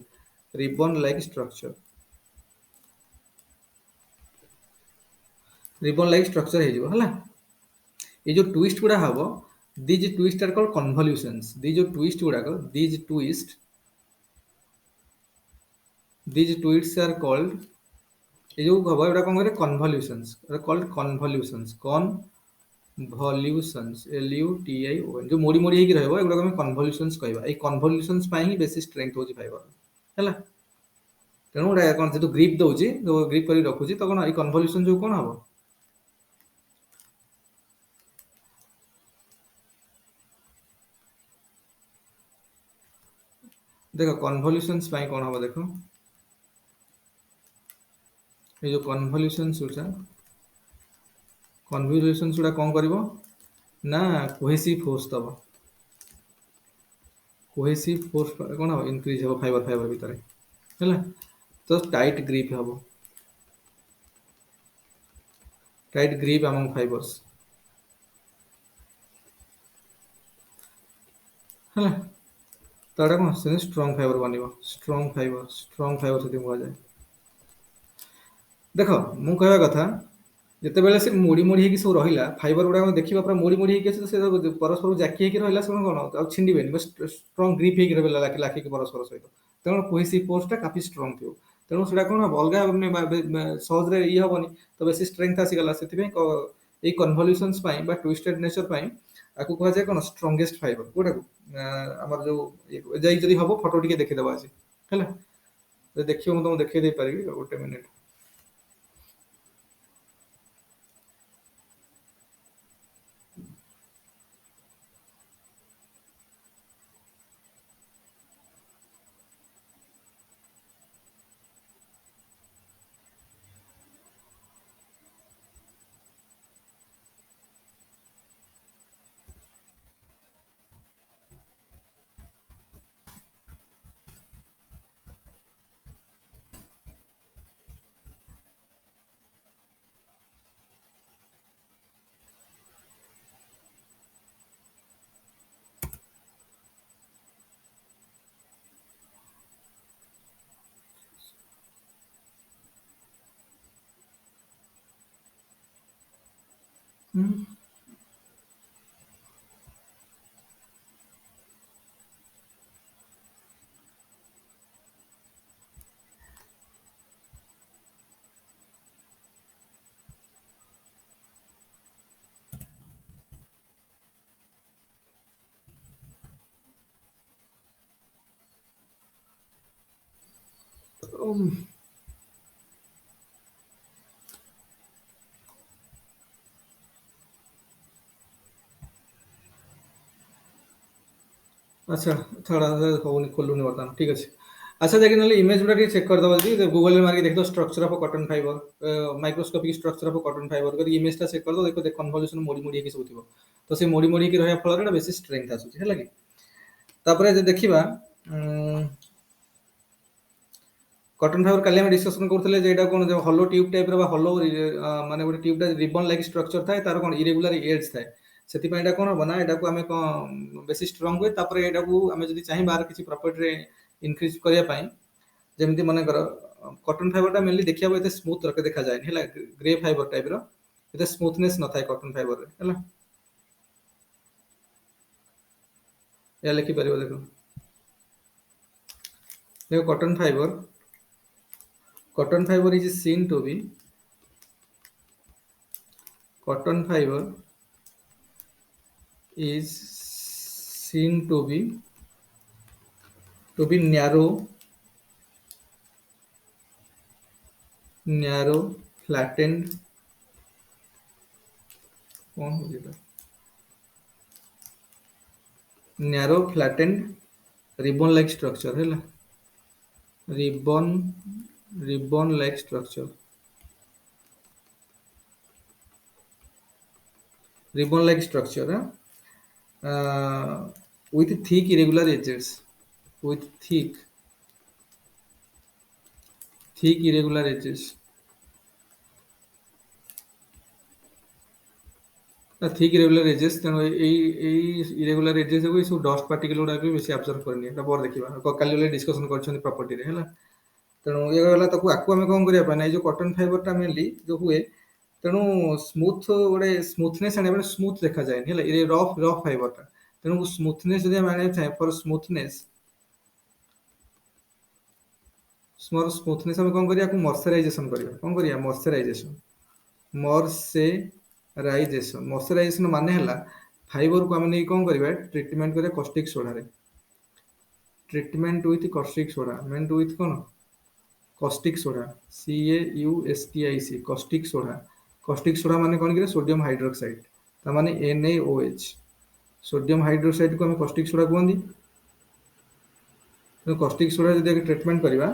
ribbon like structure, ribbon like structure ହେଇଯିବ ହେଲା। ଏ ଯୋଉ টুইস্ট ଗୁଡ଼ା ହବ, these twists are called convolutions, these ଯୋଉ টুইস্ট ଗୁଡ଼ାକ, these twists are called, ଏ ଯୋଉ ହବ ଏଗୁଡ଼ା କ'ଣ କହିଲେ convolutions, called convolutions, LUTION, ଯୋଉ ମୋଡ଼ି ମୋଡ଼ି ହେଇକି ରହିବ ଏଗୁଡ଼ାକୁ ଆମେ convolutions କହିବା। ଏଇ convolutions ପାଇଁ ହିଁ ବେଶୀ ଷ୍ଟ୍ରେଂଥ ହଉଛି ଫାଇବର ହେଲା। ତେଣୁ ଏଟା କ'ଣ ଯେହେତୁ ଗ୍ରିପ୍ ଦଉଛି, ଗ୍ରିପ୍ କରି ରଖୁଛି, ତ କ'ଣ ଏଇ convolution ଯୋଉ କ'ଣ ହବ, देख कन्वोल्यूशंस कौन हम देख ये जो कन्वोल्यूशंस गुड़ा कौन कर ना कोहेसिव फोर्स दब कोहेसिव फोर्स कौन हम इंक्रीज हो फाइबर फाइबर भितर है तो टाइट ग्रिप हम टाइट ग्रिप अमंग फाइबर्स है तो एटा कौन से स्ट्रॉन्ग फाइबर बन स्ट्रॉन्ग फाइबर से कह जाए देख मु कहवा कथा जितेबाला से मोड़ी मोड़ी होगी सब रहा फाइबर गुड़ा देखा पूरा मोड़ी मोड़ी होगी परस्पर जाकी रहा से कौन छिंडे स्ट्रंग ग्रिप हो लाखी परस्पर सहित तेणु कोहेसिव फोर्सटा काफी स्ट्रंग थी तेणु से कौन हम अलग सहज ये हेनी तो बेस स्ट्रेंथ आसीगला से कन्वल्यूशंस ट्विस्टेड नेचर आपको कह जाए कौन स्ट्रंगेस्ट फाइबर गोटा आम जो जदि हम फोटो टी देखीदे आज है देखिए मुझे तुमको देखी पारि गोटे मिनिट अच्छा छाड़ा होनी खोलुनि बर्तमान ठीक अच्छे अच्छा देखिए ना इमेज गुड़ा चेक करदे जी गूगल मार्क देख दो structure of cotton fibre microscopic structure of cotton fibre कर इमेज टा चेक कर दो देखो कन्वोल्यूशन मोड़ी मोड़ी सब थी तो से मोड़ी मोड़ी रहा फल बेसी स्ट्रेंथ आसूसी है कि तापर देखा कॉटन फाइबर काली आम डिस्कसन करते जो कौन जो हलो ट्यूब टाइप हलो माने गोटे ट्यूब रिबन लाइक स्ट्रक्चर थाए तार कौन इरेगुलर एज थाए से कौन हम ना यहाँ को आम कौन बेसी स्ट्रंग हुए तापर यहाँ को आम जब चाहिए बाहर किसी प्रॉपर्टी इनक्रीज करने जमी मनकर कॉटन फाइबर मेनली देखा ये स्मूथ रखे देखा जाए है ग्रे फाइबर टाइप रे स्मूथनेस न था कॉटन फाइबर है या लिखिपर देखो देखो cotton fiber is seen to be cotton fiber is seen to be narrow flattened कौन हो जेटा narrow flattened ribbon like structure है ribbon like structure with thick irregular edges with thick irregular edges thick irregular edges तेणु irregular edges को सब dust particle गुड़ा भी बेसी observe करनी पर देखा काली डिस्कसन कर प्रॉपर्टी है तेणु ये गला आपको आम कौन करना जो कॉटन फाइबर मेनली जो हुए तेणु स्मूथ गोटे स्मूथनेस आने स्मूथ देखा जाए है रफ फाइबर टा तेणु स्मूथनेस जब आने चाहिए फॉर स्मूथनेस आम कौन करिया मॉइस्चराइजेशन करिया कौन करिया मॉइस्चराइजेशन माने हला फाइबर को आम नहीं कौन करिया ट्रीटमेंट करिया कॉस्टिक सोडा रे ट्रीटमेंट विथ कॉस्टिक सोडा मेंट विथ कौन caustic soda CaUSTIC caustic soda माने कौन कि सोडियम हाइड्रोक्साइड माने NaOH सोडियम हाइड्रोक्साइड को हम कॉस्टिक सोडा कहते कॉस्टिक सोडा जदि ट्रीटमेंट करवा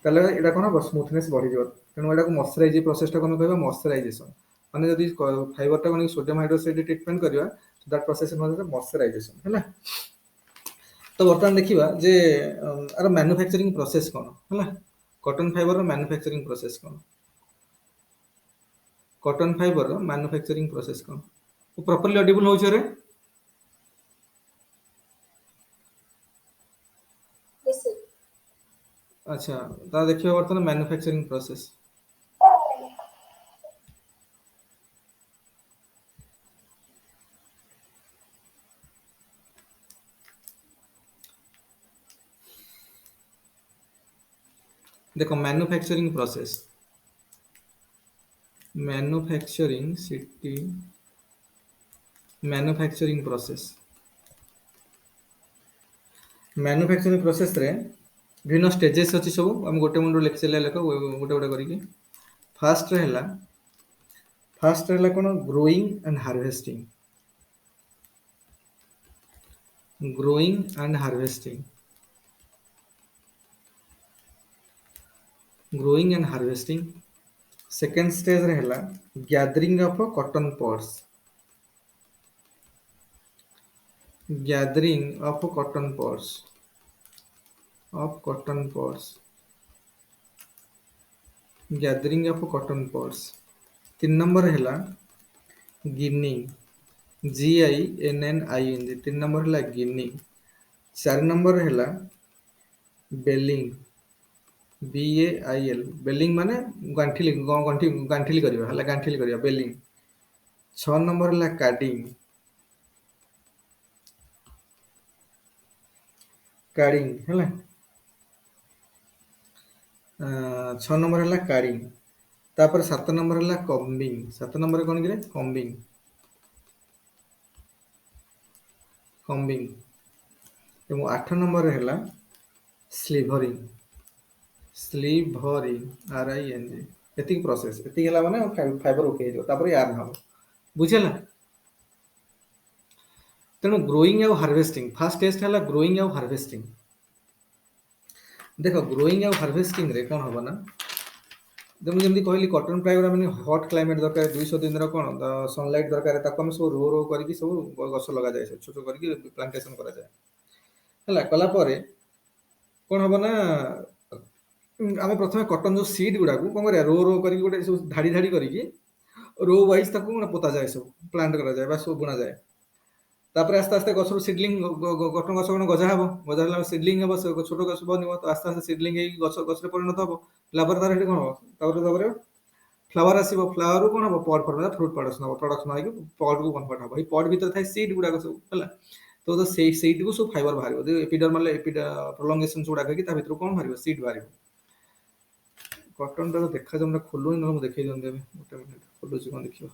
ताले एटा कोन हम स्मूथनेस बढ़ी जाव तेणु एटा को मॉइस्चराइज प्रोसेस टा कोन कहबा मॉइस्चराइजेशन माने जदि फाइबर टा कोन सोडियम हाइड्रोक्साइड ट्रीटमेंट करवा दैट प्रोसेस इज मॉइस्चराइजेशन हैला। तो बर्तमान देखिबा जे आर मैन्युफैक्चरिंग प्रोसेस कोन हैला कॉटन फाइबर रो मैन्युफैक्चरिंग प्रोसेस कोन कॉटन फाइबर रो मैन्युफैक्चरिंग प्रोसेस कोन प्रॉपर्ली ऑडिबल हो छरे Yes, sir. अच्छा ता देखिबा बर्तमान मैन्युफैक्चरिंग प्रोसेस देखो manufacturing process manufacturing city manufacturing process manufacturing process रे विभिन्न स्टेजेस अछि सब हम गोटे मुंडो लेख चले लेख गोटे गोटे करिके फास्ट रहला कोन growing and harvesting growing and harvesting growing and harvesting second stage रहला gathering of cotton pods gathering of cotton pods gathering of cotton pods 3 number हैला गिनिंग GINNING 3 नंबर हैला गिनिंग 4 नंबर हैला बेलिंग BAIL बेलिंग माने गांठिली गांठिली करबा हैला गांठिली करबा बेलिंग 6 number हैला काडिंग हैला 6 नंबर हैला काडिंग तापर 7 नंबर हैला कॉम्बिंग 7 नंबर कोन गिरे कॉम्बिंग एवं 8 नंबर हैला स्लीवरिंग RING एतिक प्रोसेस एतिक हैला माने फाइबर ओके जो तापर यार हम बुझला तेणु ग्रोइंग और हार्वेस्टिंग फास्ट टेस्ट है ग्रोइंग और हार्वेस्टिंग देख ग्रोइंग और हार्वेस्टिंग रे कौन हम ना जब जमी कहली कॉटन फाइबर मैंने हॉट क्लाइमेट दरकार 200 दिन कौन सनलाइट दरकार सब रो रो करके सब गछ लगा जाए छोट छोट करके प्लांटेशन करा जाए हला कला परे कौन हम ना आम प्रथम कॉटन जो सीड गुड़ा को कौन रो रो करके गोटे सब धाड़ी धाड़ी करके रो वाइज ताको पोता जाए सब प्लांट करा जाए सब बुना जाए तापर आस्ते आस्ते गछर सीडलिंग कॉटन गछ कोन गजा हबो गजा हला सीडलिंग हबो छोट गछ बनिबो तो आस्ते आस्ते सीडलिंग हे गछ गछ रे परिणत हबो फ्लावर तार हेटी कोन हबो तापर फ्लावर आसीबो फ्लावर रू कोन हबो पॉड फॉर्म फ्रूट प्रोडक्शन होई पॉड को कन्वर्ट हबो ई पॉड भीतर थाई सीड गुडा सब हला तो से सीड को सब फाइबर बाहरिबो जे एपिडर्मल प्रोलोंगेशन गुडा कि ता भीतर कोन बाहरिबो सीड बाहरिबो कॉटन टा देखा जमना खोलु न हम देखै दन देबे गोटे मिनिट खोलु छी कोन देखियो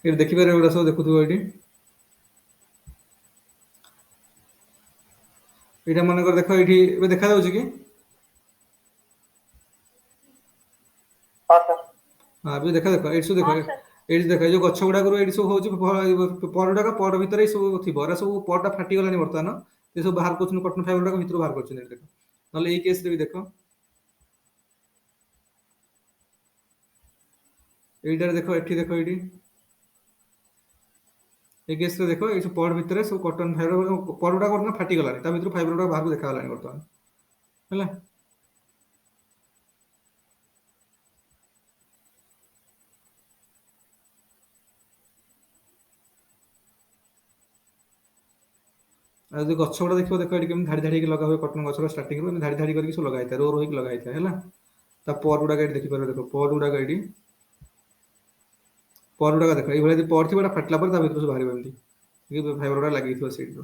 ये देखि पारे एगुडा सब देखुथबो एठी एटा मन कर देखो एठी ए देखा जाउछ कि हाँ सर हां अभी देखा देखो एठी सब देखो हाँ सर एठी देखो जो गछ गुडा करू एठी सब होउछ पॉडटा का पॉड भीतर सब थिबो रा सब पॉडटा फाटी गलानी वर्तमान ये सब बाहर करछन कॉटन फाइबर का भीतर बाहर करछन एठी देखो नले ए केस रे भी देखो एइटार देखो एठी ए केस रे देखो ए सब पॉड भीतर सब कॉटन फाइबर पॉडटा करना फाटी गलानी ता भीतर फाइबर बाहर को देखा गलानी वर्तमान हला ଆଉ ଯଦି ଗଛ ଗୁଡ଼ା ଦେଖିବ ଦେଖ ଏଠି କେମିତି ଧାଡ଼ି ଧାଡ଼ି ହେଇକି ଲଗା ହୁଏ କଟନ ଗଛର ଷ୍ଟାର୍ଟିଂରୁ ଏମିତି ଧାଡ଼ି ଧାଡ଼ି କରିକି ସବୁ ଲଗା ହେଇଥାଏ, ରୋ ରୋ ହେଇକି ଲଗା ହେଇଥାଏ ହେଲା। ତା ପର ଗୁଡ଼ାକ ଏଠି ଦେଖିପାରିବ, ଦେଖ ପର ଗୁଡ଼ାକ ଏଠି ପର ଗୁଡ଼ାକ ଦେଖ ଏଇଭଳିଆ ଯଦି ପର ଥିବ ଏଟା ଫାଟିଲା ପରେ ତା ଭିତରୁ ସବୁ ବାହାରିବ ଏମିତି ଫାଇବର ଗୁଡ଼ା ଲାଗିଥିବ ସେଇଠୁ।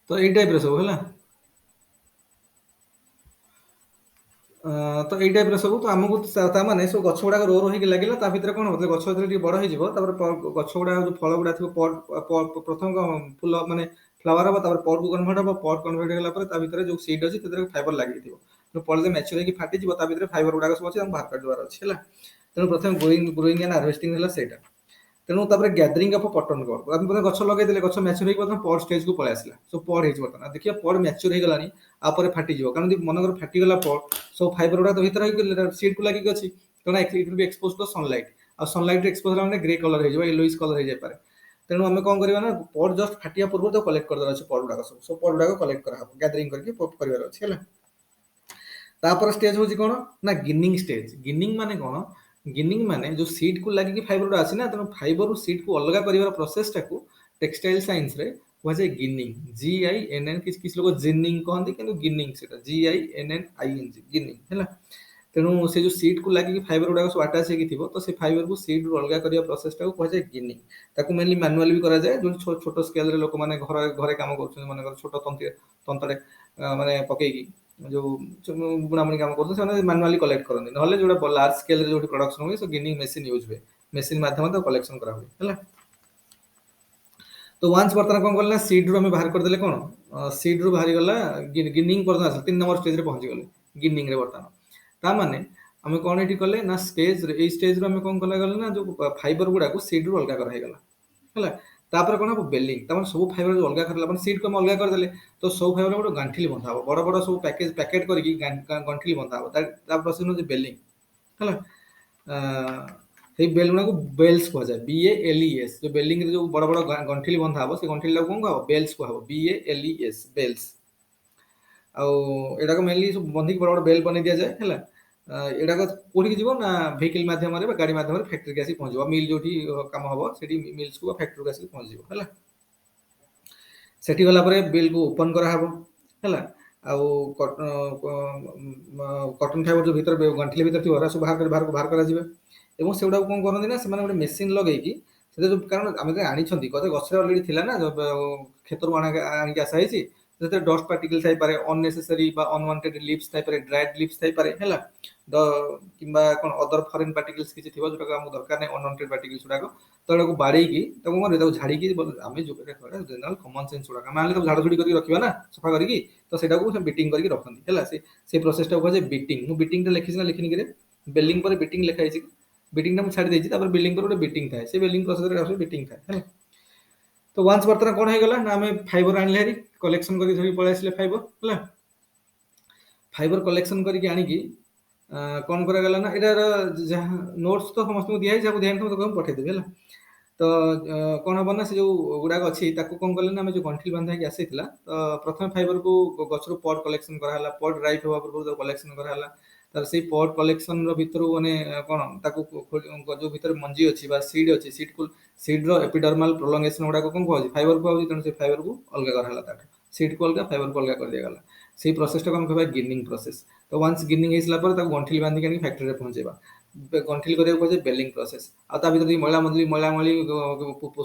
ତ ଏଇ ଟାଇପ୍ର ସବୁ ହେଲା। ତ ଏଇ ଟାଇପ୍ର ସବୁ ତ ଆମକୁ ତାମାନେ ସବୁ ଗଛ ଗୁଡ଼ାକ ରୋ ରୋ ହେଇକି ଲାଗିଲା, ତା ଭିତରେ କ'ଣ ହବ ଗଛ ଯେତେବେଳେ ଟିକେ ବଡ଼ ହେଇଯିବ ତାପରେ ଗଛ ଗୁଡ଼ା ଯୋଉ ଫଳ ଗୁଡ଼ା ଥିବ ପ୍ରଥମ ଫୁଲ ମାନେ ଫ୍ଲାୱାର ହବ, ତାପରେ ପଡକୁ କନଭର୍ଟ ହବ, ପଡ କନଭର୍ଟ ହେଇଗଲା ପରେ ତା ଭିତରେ ଯୋଉ ସିଡ୍ ଅଛି ସେଥିରେ ଫାଇବର ଲାଗିଥିବ। ପଡ ମ୍ୟାଚୁର ହେଇକି ଫାଟିଯିବ, ତା ଭିତରେ ଫାଇବର ଗୁଡ଼ାକ ସବୁ ଅଛି ତାକୁ ବାହାର କରିଦେବାର ଅଛି ହେଲା। ତେଣୁ ପ୍ରଥମେ ଗ୍ରୋଇଂ ଆଣ୍ଡ ହାର୍ଭେଷ୍ଟିଂ ହେଲା ସେଇଟା। ତେଣୁ ତାପରେ ଗ୍ୟାଦରିଂ ଅଫ୍ କଟନ ବଡ, ଆମେ ଗଛ ଲଗେଇଦେଲେ, ଗଛ ମ୍ୟାଚୁର ହେଇକି ବର୍ତ୍ତମାନ ପଡ ଷ୍ଟେଜକୁ ପଳେଇ ଆସିଲା, ସବୁ ପଡ ହେଇଛି ବର୍ତ୍ତମାନ। ଦେଖିବା ପଡ ମ୍ୟାଚୁର ହେଇଗଲାଣି, ଆପରେ ଫାଟିଯିବ, କାରଣ ଯଦି ମନେକର ଫାଟିଗଲା ପଡ ସବୁ ଫାଇବର ଗୁଡ଼ା ଭିତରେ ହେଇକି ସିଡ୍କୁ ଲାଗିକି ଅଛି, ତେଣୁ it will be expose to sunlight, ଆଉ ସନଲାଇଟ୍ ଏକ୍ସପୋଜ ହେଲା ମାନେ ଗ୍ରେ କଲର ହେଇଯିବ, ୟେଲୋଇଶ କଲର ହେଇଯାଇପାରେ। ତେଣୁ ଆମେ କ'ଣ କରିବା ନା ପଡ ଜଷ୍ଟ ଫାଟିବା ପୂର୍ବରୁ ତାକୁ କଲେକ୍ଟ କରିଦେବାର ଅଛି, ପଡ ଗୁଡ଼ାକ ସବୁ ପଡ ଗୁଡ଼ାକ କଲେକ୍ଟ କରାହବ, ଗ୍ୟାଦରିଂ କରିକି କରିବାର ଅଛି ହେଲା। ତାପରେ ଷ୍ଟେଜ ହଉଛି କ'ଣ ନା ଗିନିଂ ଷ୍ଟେଜ। ଗିନିଂ ମାନେ କ'ଣ? ଗିନିଂ ମାନେ ଯୋଉ ସିଡ୍କୁ ଲାଗିକି ଫାଇବର ଗୁଡ଼ା ଅଛି ନା, ତେଣୁ ଫାଇବରରୁ ସିଡ୍କୁ ଅଲଗା କରିବାର ପ୍ରୋସେସଟାକୁ ଟେକ୍ସଟାଇଲ ସାଇନ୍ସରେ କୁହାଯାଏ ଗିନିଂ। GINN, କିଛି ଲୋକ ଜିନିଂ କହନ୍ତି କିନ୍ତୁ ଗିନିଂ ସେଟା GINNING ଗିନିଂ ହେଲା। ତେଣୁ ସେ ଯୋଉ ସିଡ୍କୁ ଲାଗିକି ଫାଇବର ଗୁଡ଼ାକ ସବୁ ଆଟାଚ୍ ହେଇକି ଥିବ, ତ ସେ ଫାଇବରକୁ ସିଡ୍ରୁ ଅଲଗା କରିବା ପ୍ରୋସେସଟାକୁ କୁହାଯାଏ ଗିନିଂ। ତାକୁ ମେନଲି ମାନୁଆଲି ବି କରାଯାଏ, ଯୋଉ ଛୋଟ ସ୍କେଲରେ ଲୋକମାନେ ଘରେ କାମ କରୁଛନ୍ତି, ମନେକର ଛୋଟ ତନ୍ତରେ ମାନେ ପକେଇକି ଯୋଉ ବୁଣାବୁଣି କାମ କରୁଛନ୍ତି, ସେମାନେ ମାନୁଆଲି କଲେକ୍ଟ କରନ୍ତି। ନହେଲେ ଯୋଉଟା ଲାର୍ଜ ସ୍କେଲରେ ଯୋଉଠି ପ୍ରଡକ୍ସନ ହୁଏ, ଗିନିଂ ମେସିନ୍ ୟୁଜ୍ ହୁଏ, ମେସିନ୍ ମାଧ୍ୟମରେ ତାକୁ କଲେକ୍ସନ କରା ହୁଏ ହେଲା। ତ ୱାନ୍ସ ବର୍ତ୍ତମାନ କ'ଣ କଲେ ନା ସିଡ୍ରୁ ଆମେ ବାହାର କରିଦେଲେ, କ'ଣ ସିଡ୍ରୁ ବାହାରିଗଲା ଗିନିଂ ପର୍ଯ୍ୟନ୍ତ ଆସିଲା, 3 ନମ୍ବର ଷ୍ଟେଜରେ ପହଞ୍ଚିଗଲେ ଗିନିଂରେ। ବର୍ତ୍ତମାନ ତାମାନେ ଆମେ କ'ଣ ଏଠି କଲେ ନା ଷ୍ଟେଜରେ, ଏଇ ଷ୍ଟେଜରୁ ଆମେ କ'ଣ କଲେ ନା ଯୋଉ ଫାଇବର ଗୁଡ଼ାକୁ ସିଡ୍ରୁ ଅଲଗା କରାହେଇଗଲା ହେଲା। ତାପରେ କ'ଣ ହବ ବେଲିଂ, ତାମାନେ ସବୁ ଫାଇବର ଯୋଉ ଅଲଗା କରିଦେଲା, ମାନେ ସିଡ୍କୁ ଆମେ ଅଲଗା କରିଦେଲେ, ତ ସବୁ ଫାଇବର ଗୋଟେ ଗାଣ୍ଠିଲି ବନ୍ଧା ହବ, ବଡ଼ ବଡ଼ ସବୁ ପ୍ୟାକେଟ କରିକି ଗଣ୍ଠିଲି ବନ୍ଧା ହବ, ତା ପ୍ରୋସେସ ହେଉଛି ବେଲିଂ ହେଲା। ସେଇ ବେଲ ଗୁଡ଼ାକୁ ବେଲ୍ସ କୁହାଯାଏ, BALES। ଯୋଉ ବେଲିଂରେ ଯୋଉ ବଡ଼ ବଡ଼ ଗଣ୍ଠିଲି ବନ୍ଧା ହବ, ସେ ଗଣ୍ଠିଲିଟାକୁ କ'ଣ କୁହାହବ? ବେଲ୍ସ କୁହାହବ, BALES ବେଲ୍ସ। ଆଉ ଏଟାକୁ ମେନଲି ସବୁ ବନ୍ଧିକି ବଡ଼ ବଡ଼ ବେଲ୍ ବନେଇ ଦିଆଯାଏ ହେଲା। ଏଗୁଡ଼ାକ କୋଉଠିକି ଯିବ ନା ଭେହିକିଲ ମାଧ୍ୟମରେ ବା ଗାଡ଼ି ମାଧ୍ୟମରେ ଫ୍ୟାକ୍ଟ୍ରିକି ଆସିକି ପହଞ୍ଚିବ, ମିଲ୍ ଯୋଉଠି କାମ ହବ ସେଠି ମିଲ୍ସକୁ ବା ଫ୍ୟାକ୍ଟ୍ରିକୁ ଆସିକି ପହଞ୍ଚିଯିବ ହେଲା। ସେଠି ଗଲା ପରେ ବିଲ୍କୁ ଓପନ କରାହବ ହେଲା। ଆଉ କଟନ ଫାଇବର ଯୋଉ ଭିତରେ ଗଣ୍ଠିଲି ଭିତରେ ଥିବ, ସବୁ ବାହାର କରାଯିବେ। ଏବଂ ସେଗୁଡ଼ାକୁ କ'ଣ କରନ୍ତି ନା ସେମାନେ ଗୋଟେ ମେସିନ୍ ଲଗେଇକି ସେଥିରେ ଯୋଉ, କାରଣ ଆମେ ତ ଆଣିଛନ୍ତି ଗଛରେ ଅଲରେଡି ଥିଲା ନା, କ୍ଷେତରୁ ଆଣିକି ଆସିା ହେଇଛି, ସେଥିରେ ଡଷ୍ଟ ପାର୍ଟିକଲ ଥାଇପାରେ, ଅନନେସେସାରୀ ବା ଅନୱାଣ୍ଟେଡ ଲିଭ୍ସ ଥାଇପାରେ, ଡ୍ରାଏଡ ଲିଭ୍ସ ଥାଇପାରେ ହେଲା। କିମ୍ବା କ'ଣ ଅଦର ଫରେନ୍ ପାର୍ଟିକଲ୍ସ କିଛି ଥିବ ଯୋଉଟାକୁ ଆମକୁ ଦରକାର ନାହିଁ, ଅନୱାଣ୍ଟେଡ ପାର୍ଟିକଲ୍ସ ଗୁଡ଼ାକ, ତ ଏଟାକୁ ବାଡ଼େଇକି ତାକୁ କ'ଣ ତାକୁ ଝାଡ଼ିକି, ଆମେ ଯୋଉ ଜେନେରାଲ କମନ ସେନ୍ସ ଗୁଡ଼ାକ ଆମେ ଆଣିଲେ ତାକୁ ଝାଡ଼ଝୁଡ଼ି କରିକି ରଖିବା ନା ସଫା କରିକି, ତ ସେଟାକୁ ବିଟିଂ କରିକି ରଖନ୍ତି ହେଲା। ସେଇ ପ୍ରୋସେସଟାକୁ କୁହାଯାଏ ବିଟିଂ। ମୁଁ ବିଟିଂଟା ଲେଖିଛି ନା ଲେଖିନି କିରେ? ବେଲିଂ ପରେ ବିଟିଂ ଲେଖା ହେଇଛି, ବିଟିଂଟା ମୁଁ ଛାଡ଼ି ଦେଇଛି, ତାପରେ ବିଲିଂ ପରେ ଗୋଟେ ବିଟିଂ ଥାଏ, ସେ ବିଲିଂ ପ୍ରୋସେସରେ ବିଟିଂ ଥାଏ ହେଲା। ତ ୱାନ୍ସ ବର୍ତ୍ତମାନ କ'ଣ ହେଇଗଲା ନା ଆମେ ଫାଇବର ଆଣିଲେ ହାରି, କଲେକ୍ସନ କରିକି ଧରିକି ପଳେଇ ଆସିଲେ ଫାଇବର ହେଲା। ଫାଇବର କଲେକ୍ସନ କରିକି ଆଣିକି କ'ଣ କରାଗଲା ନା, ଏଟାର ଯାହା ନୋଟ୍ସ ତ ସମସ୍ତଙ୍କୁ ଦିଆହେଇଛି, ଯାହାକୁ ଦିଆହେଇନି ମୁଁ ତାକୁ ପଠେଇଦେବି ହେଲା। ତ କ'ଣ ହବ ନା ସେ ଯୋଉ ଗୁଡ଼ାକ ଅଛି ତାକୁ କ'ଣ କଲେ ନା, ଆମେ ଯୋଉ ଗଣ୍ଠିଲି ବାନ୍ଧା ହେଇକି ଆସିଥିଲା, ତ ପ୍ରଥମେ ଫାଇବରକୁ ଗଛରୁ ପଡ୍ କଲେକ୍ସନ କରାହେଲା, ପଡ୍ ରାଇଟ୍ ହେବା ପୂର୍ବରୁ ତାକୁ କଲେକ୍ସନ କରାହେଲା। ତାର ସେଇ ପଡ୍ କଲେକ୍ସନର ଭିତରୁ ମାନେ କ'ଣ ତାକୁ ଯୋଉ ଭିତରେ ମଞ୍ଜି ଅଛି ବା ସିଡ୍ ଅଛି, ସିଡ୍ର ଏପିଡର୍ମାଲ ପ୍ରୋଲଙ୍ଗେସନ ଗୁଡ଼ାକ କ'ଣ କୁହାଯାଉଛି? ଫାଇବର କୁହାଯାଉଛି। ତେଣୁ ସେ ଫାଇବରକୁ ଅଲଗା କରାହେଲା, ତାଠୁ ସିଡ୍କୁ ଅଲଗା, ଫାଇବରକୁ ଅଲଗା କରିଦିଆଗଲା। ସେଇ ପ୍ରୋସେସଟାକୁ ଆମେ କହିବା ଗିନିଂ ପ୍ରୋସେସ। ତ ୱାନ୍ସ ଗିନିଂ ହେଇସାରିଲା ପରେ ତାକୁ ଗଣ୍ଠିଲି ବାନ୍ଧିକି ଆଣିକି ଫ୍ୟାକ୍ଟ୍ରିରେ ପହଞ୍ଚେଇବା, ଗଣ୍ଠିଲି କରିବାକୁ କୁହାଯାଏ ବେଲିଂ ପ୍ରୋସେସ। ଆଉ ତା ଭିତରେ ମଇଳାମଳି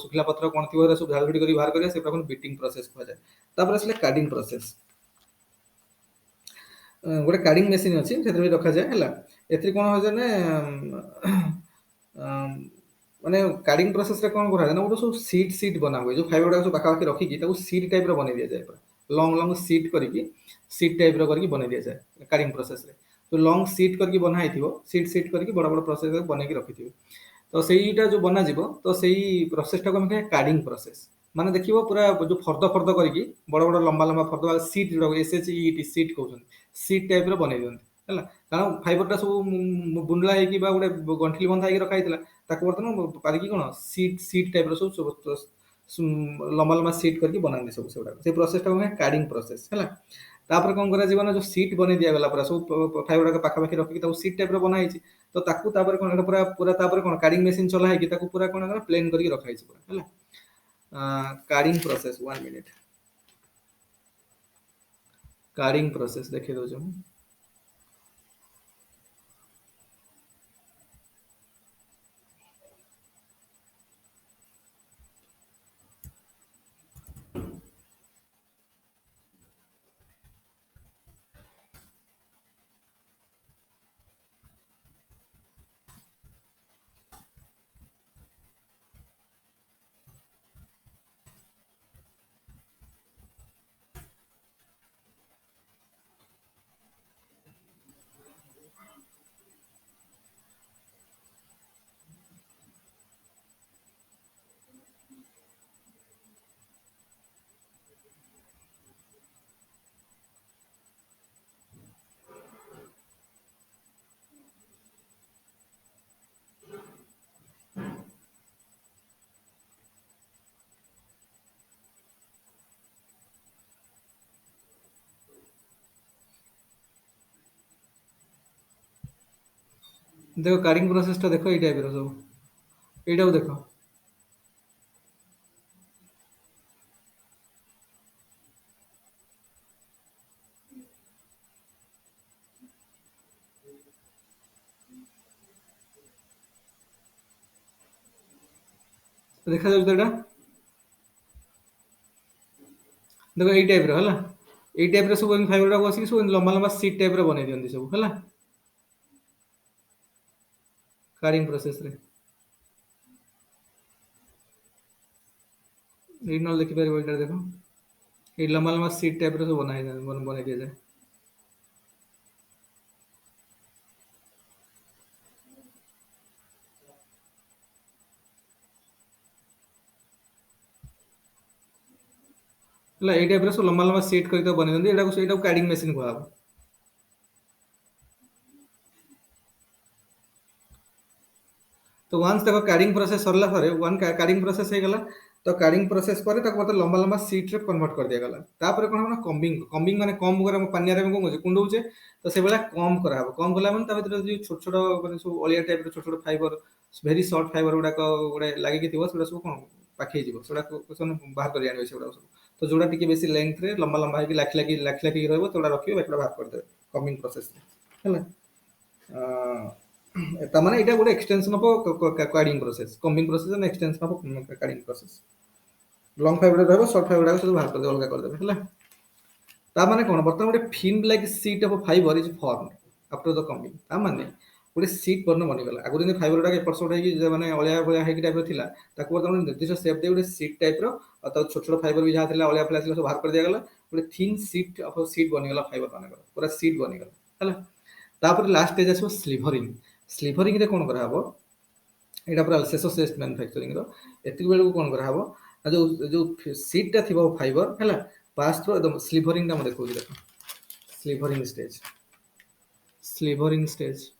ଶୁଖିଲା ପତ୍ର କ'ଣ ଥିବ ସବୁ ଝାଡ଼ଝୁଡ଼ି କରି ବାହାର କରିବା, ସେଟାକୁ ବିଟିଂ ପ୍ରୋସେସ କୁହାଯାଏ। ତାପରେ ଆସିଲା କାର୍ଡିଂ ପ୍ରୋସେସ। ଗୋଟେ କାର୍ଡିଂ ମେସିନ୍ ଅଛି, ସେଥିରେ ବି ରଖାଯାଏ ହେଲା। ଏଥିରେ କ'ଣ ହଉଛି ନା ମାନେ କାର୍ଡିଂ ପ୍ରୋସେସରେ କ'ଣ କରାଯାଏ ନା, ଗୋଟେ ସବୁ ସିଟ୍ ବନା ହୁଏ, ଯୋଉ ଫାଇବର ଗୁଡ଼ାକ ସବୁ ପାଖାପାଖି ରଖିକି ତାକୁ ସିଟ୍ ଟାଇପର ବନେଇ ଦିଆଯାଏ, ଲଙ୍ଗ ସିଟ୍ କରିକି ସିଟ୍ ଟାଇପର କରିକି ବନେଇ ଦିଆଯାଏ କାର୍ଡିଂ ପ୍ରୋସେସରେ। ଯୋଉ ଲଙ୍ଗ ସିଟ୍ କରିକି ବନା ହେଇଥିବ, ସିଟ୍ କରିକି ବଡ଼ ବଡ଼ ପ୍ରୋସେସ ବନେଇକି ରଖିଥିବେ, ତ ସେଇଟା ଯୋଉ ବନାଯିବ, ତ ସେଇ ପ୍ରୋସେସଟାକୁ ଆମେ କହିବା କାର୍ଡିଂ ପ୍ରୋସେସ। ମାନେ ଦେଖିବ ପୁରା ଯୋଉ ଫର୍ଦ୍ଦ କରିକି ବଡ଼ ବଡ଼ ଲମ୍ବା ଫର୍ଦ୍ଦ ସିଟ୍ ଯୋଉଟାକୁ SHEET ସିଟ୍ କହୁଛନ୍ତି, ସିଟ୍ ଟାଇପର ବନେଇ ଦିଅନ୍ତି ହେଲା। କାରଣ ଫାଇବରଟା ସବୁ ବୁଣ୍ଡଳା ହେଇକି ବା ଗୋଟେ ଗଣ୍ଠିଲି ବନ୍ଧା ହେଇକି ରଖା ହେଇଥିଲା, ତାକୁ ବର୍ତ୍ତମାନ ପାରିକି କ'ଣ ସିଟ୍ ଟାଇପର ସବୁ ଲମ୍ବା ସିଟ୍ କରିକି ବନାନ୍ତି ସବୁ ସେଗୁଡ଼ାକ। ସେଇ ପ୍ରୋସେସଟାକୁ ଆମେ କାର୍ଡିଂ ପ୍ରୋସେସ ହେଲା। तापर कौन करा जीवन जो सीट बने दिया गला पूरा सब फाइबर गुड़ा पाखा पाखी रखी ताको सीट टाइप रो बना है तो ताकू तापर कौन एटा पूरा पूरा तापर कौन कार्डिंग मशीन चला है कि ताकू पूरा कौन करा प्लेन करके रखा है पूरा हला carding process 1 minute carding process देखि दो जो देखो कार्डिंग प्रोसेस टा देखो ये टाइप रो सब एटाও देखो देखा जाउ एटा देखो ये टाइप रो हला ये टाइप रो सब फाइबर टा बसी सब लंबा लंबा सीट टाइप रो बनै दियंती सब हला कार्डिंग प्रोसेस रे ये न देखि पारे एटा देखो ये लंबा लंबा सीट टाइप रो सब बनै दिया जाए हला ये टाइप रो सब लंबा लंबा सीट करके बनै दियंती एटा को कार्डिंग मशीन कहबो तो वंस देखो कार्डिंग प्रोसेस सरला ପରେ वन कार्डिंग प्रोसेस हे गला तो कार्डिंग प्रोसेस ପରେ ताको मतलब लंबा लंबा सीट रे कन्वर्ट कर दिया गला तापर कोन ना कॉम्बिंग कॉम्बिंग माने कम वगैरह पानिया रे को कुंडौचे तो से बेला कम करा हो कम कला माने ता भीतर जो छोट छोट माने सब ओलिया टाइप रो छोट छोट फाइबर वेरी शॉर्ट फाइबर गुडा को गुडे लागि कि थिबो सेडा सब कोन पाखै जीवो सेडा कोन बाहर कर आनिबे सेडा सब तो जोडा टिके बेसी लेंथ रे लंबा लंबा है कि लाख लाख रहबो तोडा रखियो एकड़ा बाहर कर दे कॉम्बिंग प्रोसेस हैला तामाने एटा गोटे extension of carding process combing process and extension of carding process long fibre रहबो शॉर्ट फाइबर सब बाहर कर दे अलगा कर दे हैला तामाने कोन बर्तमान गोटे film like sheet of fibre is form after the combing तामाने गोटे शीट बर्न बनि गला आगु दिन फाइबर डाक एपट सेपट है माने अलिया भलिया है टाइप थिला ताको बर्तमान निर्दिष्ट शेप दे गोटे शीट टाइप रो अत छोट छोट फाइबर भी जहा थिला अलिया फलिया सब बाहर कर दिया गला गोटे थिन शीट ऑफ शीट बनि गला फाइबर माने पूरा शीट बनि गला हैला तापर लास्ट स्टेज आसो स्लीवरिंग स्लीवरिंग रे कोन करा हबो एटा पूरा शेष स्टेज मैन्युफैक्चरिंग रो एति बेल को कोन करा हबो जो जो सीट टा थिबो फाइबर हैला पास थ्रू एकदम स्लीवरिंग टा म देखौ देखो स्लीवरिंग स्टेज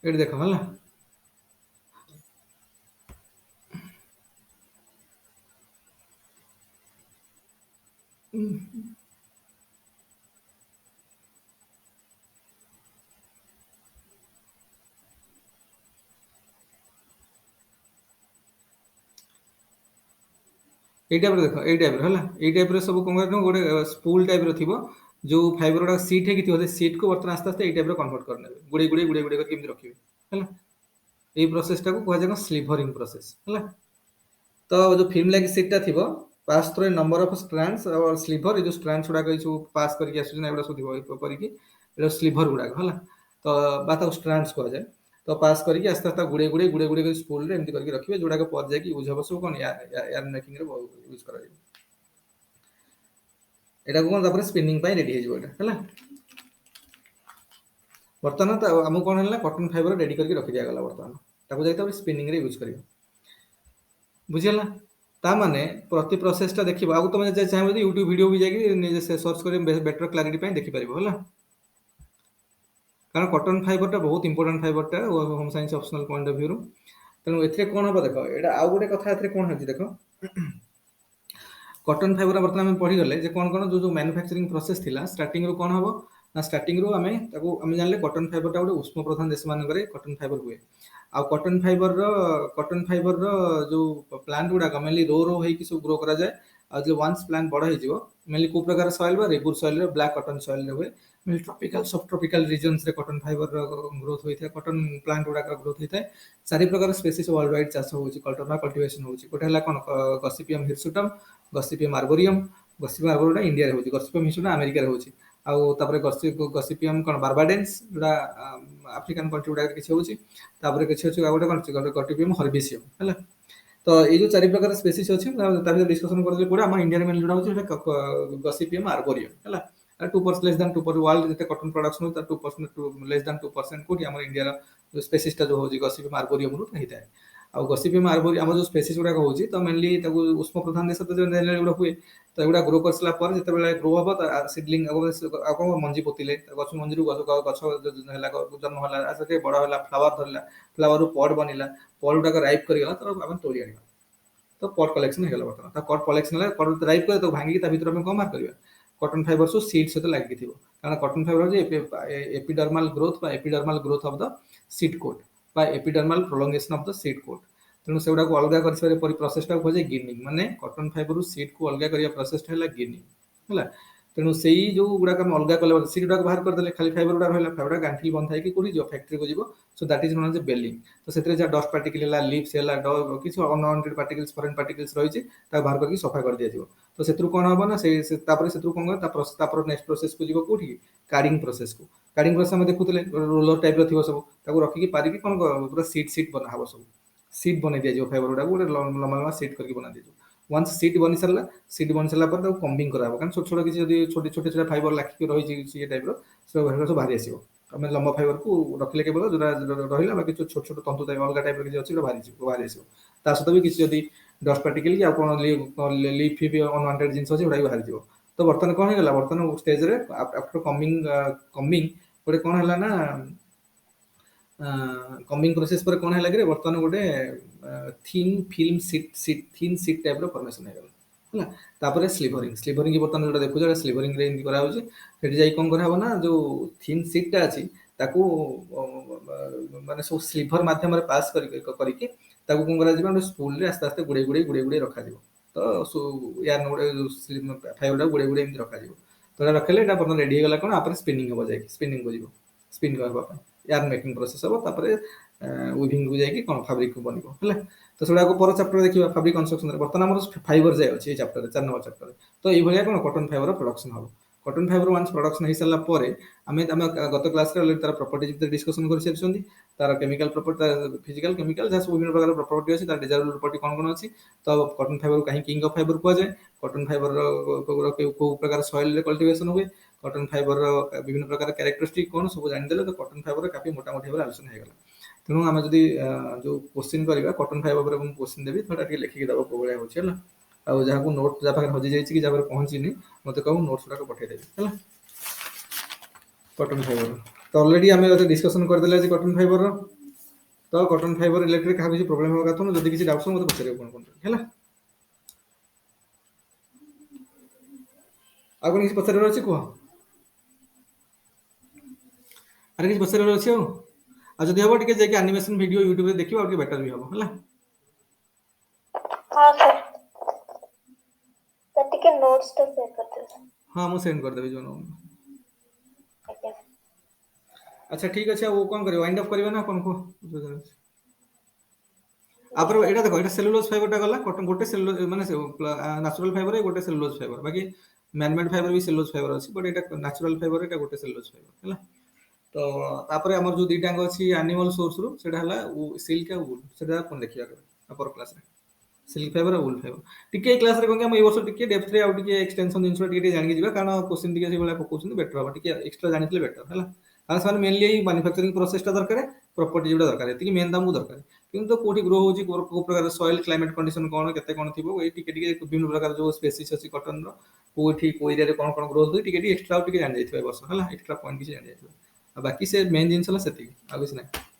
एट देखो हला এই টাইপ দেখো এই টাইপ হলা এই টাইপ सब कोन करनो गोटे स्पूल टाइप रो थिबो जो फाइबर गुडा सीट है कि थिबो से सीट को बर्तन आस्ते आस्ते এই टाइप रो कन्वर्ट कर नेबे गुडे कर केमि रखिबे हला এই प्रोसेस टा को कहै जाको स्लीवरिंग प्रोसेस हला तो जो फिल्म लाइक सीट टा थिबो pass through number of strands और स्लीवर जो स्ट्रैंड्स गुडा को पास करके आसु ना एबडा सब थिबो पर कि एडा स्लीवर गुडा हला तो बात स्ट्रैंड्स को जाय तो पास करके आस्ते आस्ते गुड़े गुड़े गुड़े गुड़े स्पूल रे एमती करके रखिबे जोड़ा के पर जाके यूज हबो सब कोन यार मेकिंग रे यूज करा एटा कोन तापर स्पिनिंग पाई रेडी हे जिवो एटा हला वर्तमान तो हमको कौन है कॉटन फाइबर रेडी करके रखी दिया गला वर्तमान ताको जाई तो स्पिनिंग रे यूज करियो बुझियला ता माने प्रति प्रोसेस टा देखिबा आ तुम जे चाहे यूट्यूब वीडियो भी जाके निजे से सर्च करे बेटर क्लैरिटी पाई देखि परिबो हला कारण कॉटन फाइबर टा बहुत इंपोर्टेंट फाइबर टा home science optional point of view रो तेणु एथिरे कोन हबो देखो एटा आ गुटे कथा एथिरे कोन होची देखो कॉटन फाइबर वर्तमान आम पढ़ी गले जे कोन कोन जो जो मैन्युफैक्चरिंग प्रोसेस थिला स्टार्टिंग रो कोन हबो ना स्टार्टिंग रो आमे जानले कॉटन फाइबर टा गुटे उष्म प्रधान देश मान करे कॉटन फाइबर हुए आ कॉटन फाइबर रो जो प्लांट गुडा मेनली रो रो हेकी सब ग्रो करा जाए आ जो वंस प्लांट बड़ा हे जिवो मेनली को प्रकार सॉइल बा रेगुर सॉइल रे ब्लैक कॉटन सॉइल रे हुए मेनली ट्रॉपिकल सब ट्रॉपिकल रीजन्स रे कॉटन फाइबर ग्रोथ होई थे कॉटन प्लांट गुडा का ग्रोथ होई थे चारि प्रकार स्पेसीज वर्ल्ड वाइड चाष होउची कॉटन कल्टीवेशन होउची कोटे हला कोन Gossypium hirsutum Gossypium arboreum Gossypium arboreum India रे होउची गॉसिपियम हिरसुटम अमेरिका रे होउची आउ तापरे गॉसिपियम कोन बारबाडेंस जोडा अफ्रीकन कंट्री गुडा किछि होउची तापरे किछि होउची गोटे कोन गॉसिपियम हर्बिसियम हला तो ये जो चारि प्रकार स्पेसीज अछि ताबे डिस्कशन करले पूरा हम इंडिया रे मेन जोडा होउची गॉसिपियम आर्बोरियम हला 2% लेस देन 2% वर्ल्ड जते कॉटन प्रोडक्शन होता 2% लेस देन 2% कोटी हमर इंडिया रा जो स्पेसीज टा जो होउची गॉसिपियम आर्बोरियम रो रही थाए आ गॉसिपियम आर्बोरियम हम जो स्पेसीज गुडा होउची तो मेनली ताको उष्म प्रधान देश तो जनरली गुडा हुए तो एगुडा ग्रो करसला पर जते बेले ग्रो हबो सीडलिंग आको मंजी पोतिले गछ मंजी रु गछ हला जन्म हला आसे बडा हला फ्लावर धरला फ्लावर रु पॉट बनिला पॉट गुडा राइप करि गला तो हम तोड़ी आनिबा तो पॉट कलेक्शन हेगला बर्तमान ता पॉट कलेक्शन हला पॉट राइप करे तो भांगी ता भीतर हम कोन मार करबा कॉटन फाइबर सो सीड सहित लागि थिबो कारण कॉटन फाइबर जे epidermal growth of the seed coat बा epidermal prolongation of the seed coat तेणु से को अलग कर प्रोसेस टा खोजे गिनिंग माने कॉटन फाइबर सीड को अलग करिया प्रोसेस टा गिनिंग हला तेणु से जो गुडा अलग कले सीड गुडा बाहर कर देले खाली फाइबर गुडा रहला फाइबर गांठी बंद थाई कि कोडी जो फैक्ट्री को जीवो so that is known as baling तो सेतरे जा डस्ट पार्टिकल हला लीव्स हला किछ अनवांटेड पार्टिकल्स फॉरेन पार्टिकल्स रही छि ता बाहर करके सफा कर दिया जीवो तो सेतरु कोन हबो ना से तापर सेतरु कोन तापर नेक्स्ट प्रोसेस को जीवो कोठी कार्डिंग प्रोसेस हम देखुतले रोलर टाइप रो थिबो सब ताको रखि कि पारि कि कोन पूरा सीट बना हबो सब सीट बने दिया जो फाइबर गुडा गोटे लंबा लंबा सीट करके बना दिया वंस सीट बनी सारा पर कम्बिंग करा कारण छोट छोट किसी जदि छोटे छोटे फाइबर लाखिक रही सी टाइप सब बाहरी आसो आम लंबा फाइबर को रखिले केवल जो रहा बाकी छोट छोट तंतु टाइप अलग टाइप किसी अच्छी बाहरी आसो ता सहित भी किसी जदि डस्ट पार्टिकल कि कौन लिफ फिफ अनवांटेड जिन अच्छे गुड़ा बाहरी जाव तो बर्तमान कौन है बर्तमान स्टेज आफ्टर कम्बिंग गोटे कौन है ना कम्बिंग प्रोसेस पर कौन है कि बर्तमान गोटे thin film thin sheet type रो फॉर्मेशन है होला तापर स्लीवरिंग बर्तमान जोटा देखु स्लीवरिंग रे करा होची सेठी जाई कोन करा हो ना जो थिन सीट टा अछि ताकू माने सब स्लीवर माध्यम रे पास करिके ताकू कोन करा जिबा स्पूल रे आस्ते आस्ते गुड़े रखा जिवो तो यार नोडे फाइबर टा गुड़े एमती रखा जिवो तो रखले एटा बर्तमान रेडी गला कोन आपन स्पिनिंग हो जाय स्पिनिंग को जिवो स्पिन करबा यार मेकिंग प्रोसेस हम तापर विभिंग को जाकि कौन फैब्रिक को बनिबो हला तो सेडा को पर चैप्टर देखिबा फैब्रिक कंस्ट्रक्शन रे बर्तमान हमर फाइबर जाय अछि ए चैप्टर 4 नंबर चैप्टर तो ए भलिया कोन कॉटन फाइबर प्रोडक्शन हो कॉटन फाइबर वंस प्रोडक्शन हे सला परे हमें गत क्लास रे ऑलरेडी तार प्रॉपर्टीज विषय डिस्कशन कर सेछंदी तार केमिकल प्रॉपर्टी फिजिकल केमिकल जस विभिन्न प्रकार प्रॉपर्टी अछि तार डिजायरेबल प्रॉपर्टी कोन अछि तो कॉटन फाइबर काहे किंग ऑफ फाइबर को जाय कॉटन फाइबर को प्रकार सॉइल रे कल्टीवेशन हुए कॉटन फाइबर विभिन्न प्रकार कैरेक्टरिस्टिक कौन सब जान देले तो कॉटन फाइबर काफी मोटा मोटी भाबे आलोचना हे गला तेणु आम जदि जो क्वेश्चन करबा कॉटन फाइबर पर क्वेश्चन देबी थोड़ा टिके लिखिक दबो को बळिया होछि हला आ जहा को नोट जा पाखर हजि जाइछि कि जा पर पहुंची नि मते कहू नोट्स गुडा को पठे देबी हला कॉटन फाइबर तो ऑलरेडी हमें जते डिस्कशन कर देले जे कॉटन फाइबर तो कॉटन फाइबर रिलेटेड का किसी प्रॉब्लम होगा तो जदि किसी डाउट्स मते पछरे कोन हला आ कोन किसी पछरे रहछि को अरे किसी पछरे रहछि आ जदि हबो टिके जेके एनिमेशन वीडियो YouTube रे देखिबो आ बेटर भी हबो हला हां सर तो टिके नोट्स तो शेयर कर दे हां मु सेंड कर देबी जो अच्छा ठीक अछि वो कोन करियो वाइंड अप करियो ना कोन को आपर एटा देखो एटा सेलुलोज फाइबर टा गला कॉटन गोटे सेलुलोज माने नेचुरल फाइबर गोटे सेलुलोज फाइबर बाकी मैन मेड फाइबर भी सेलुलोज फाइबर अछि बट एटा नेचुरल फाइबर एटा गोटे सेलुलोज फाइबर हला तो तापर आमर जो दुईटाक अच्छी एनिमल सोर्स रु सेटा हला सिल्क आ वूल सेटा अपन देखिया अपर क्लास रे सिल्क फाइबर और वूल फाइबर टिके क्लास रे कोन हम ए वर्ष टिके डेप्थ रे आ टिके एक्सटेंशन जिंस टिके जानि के जिबा कारण क्वेश्चन टिके से बला पकोछन बेटर होबा टिके एक्स्ट्रा जानितले बेटर हला कारण सान मेनली मैन्युफैक्चरिंग प्रोसेस टा दरकार प्रॉपर्टी जोटा दरकार एति मेन दामु दरकार किंतु कोठी ग्रो होची को प्रकार सॉइल क्लाइमेट कंडीशन कोन केते कोन थिबो ए टिके टिके विभिन्न प्रकार जो स्पेसीज अछि कॉटन रो कोठी को एरिया रे कोन ग्रोथ होई टिके टिके एक्स्ट्रा टिके जानि जाइथबा वर्ष हला एक्स्ट्रा पॉइंट किछ जानि जाइथबा बाकी से मेन जिंस हला सेति आ किछ नै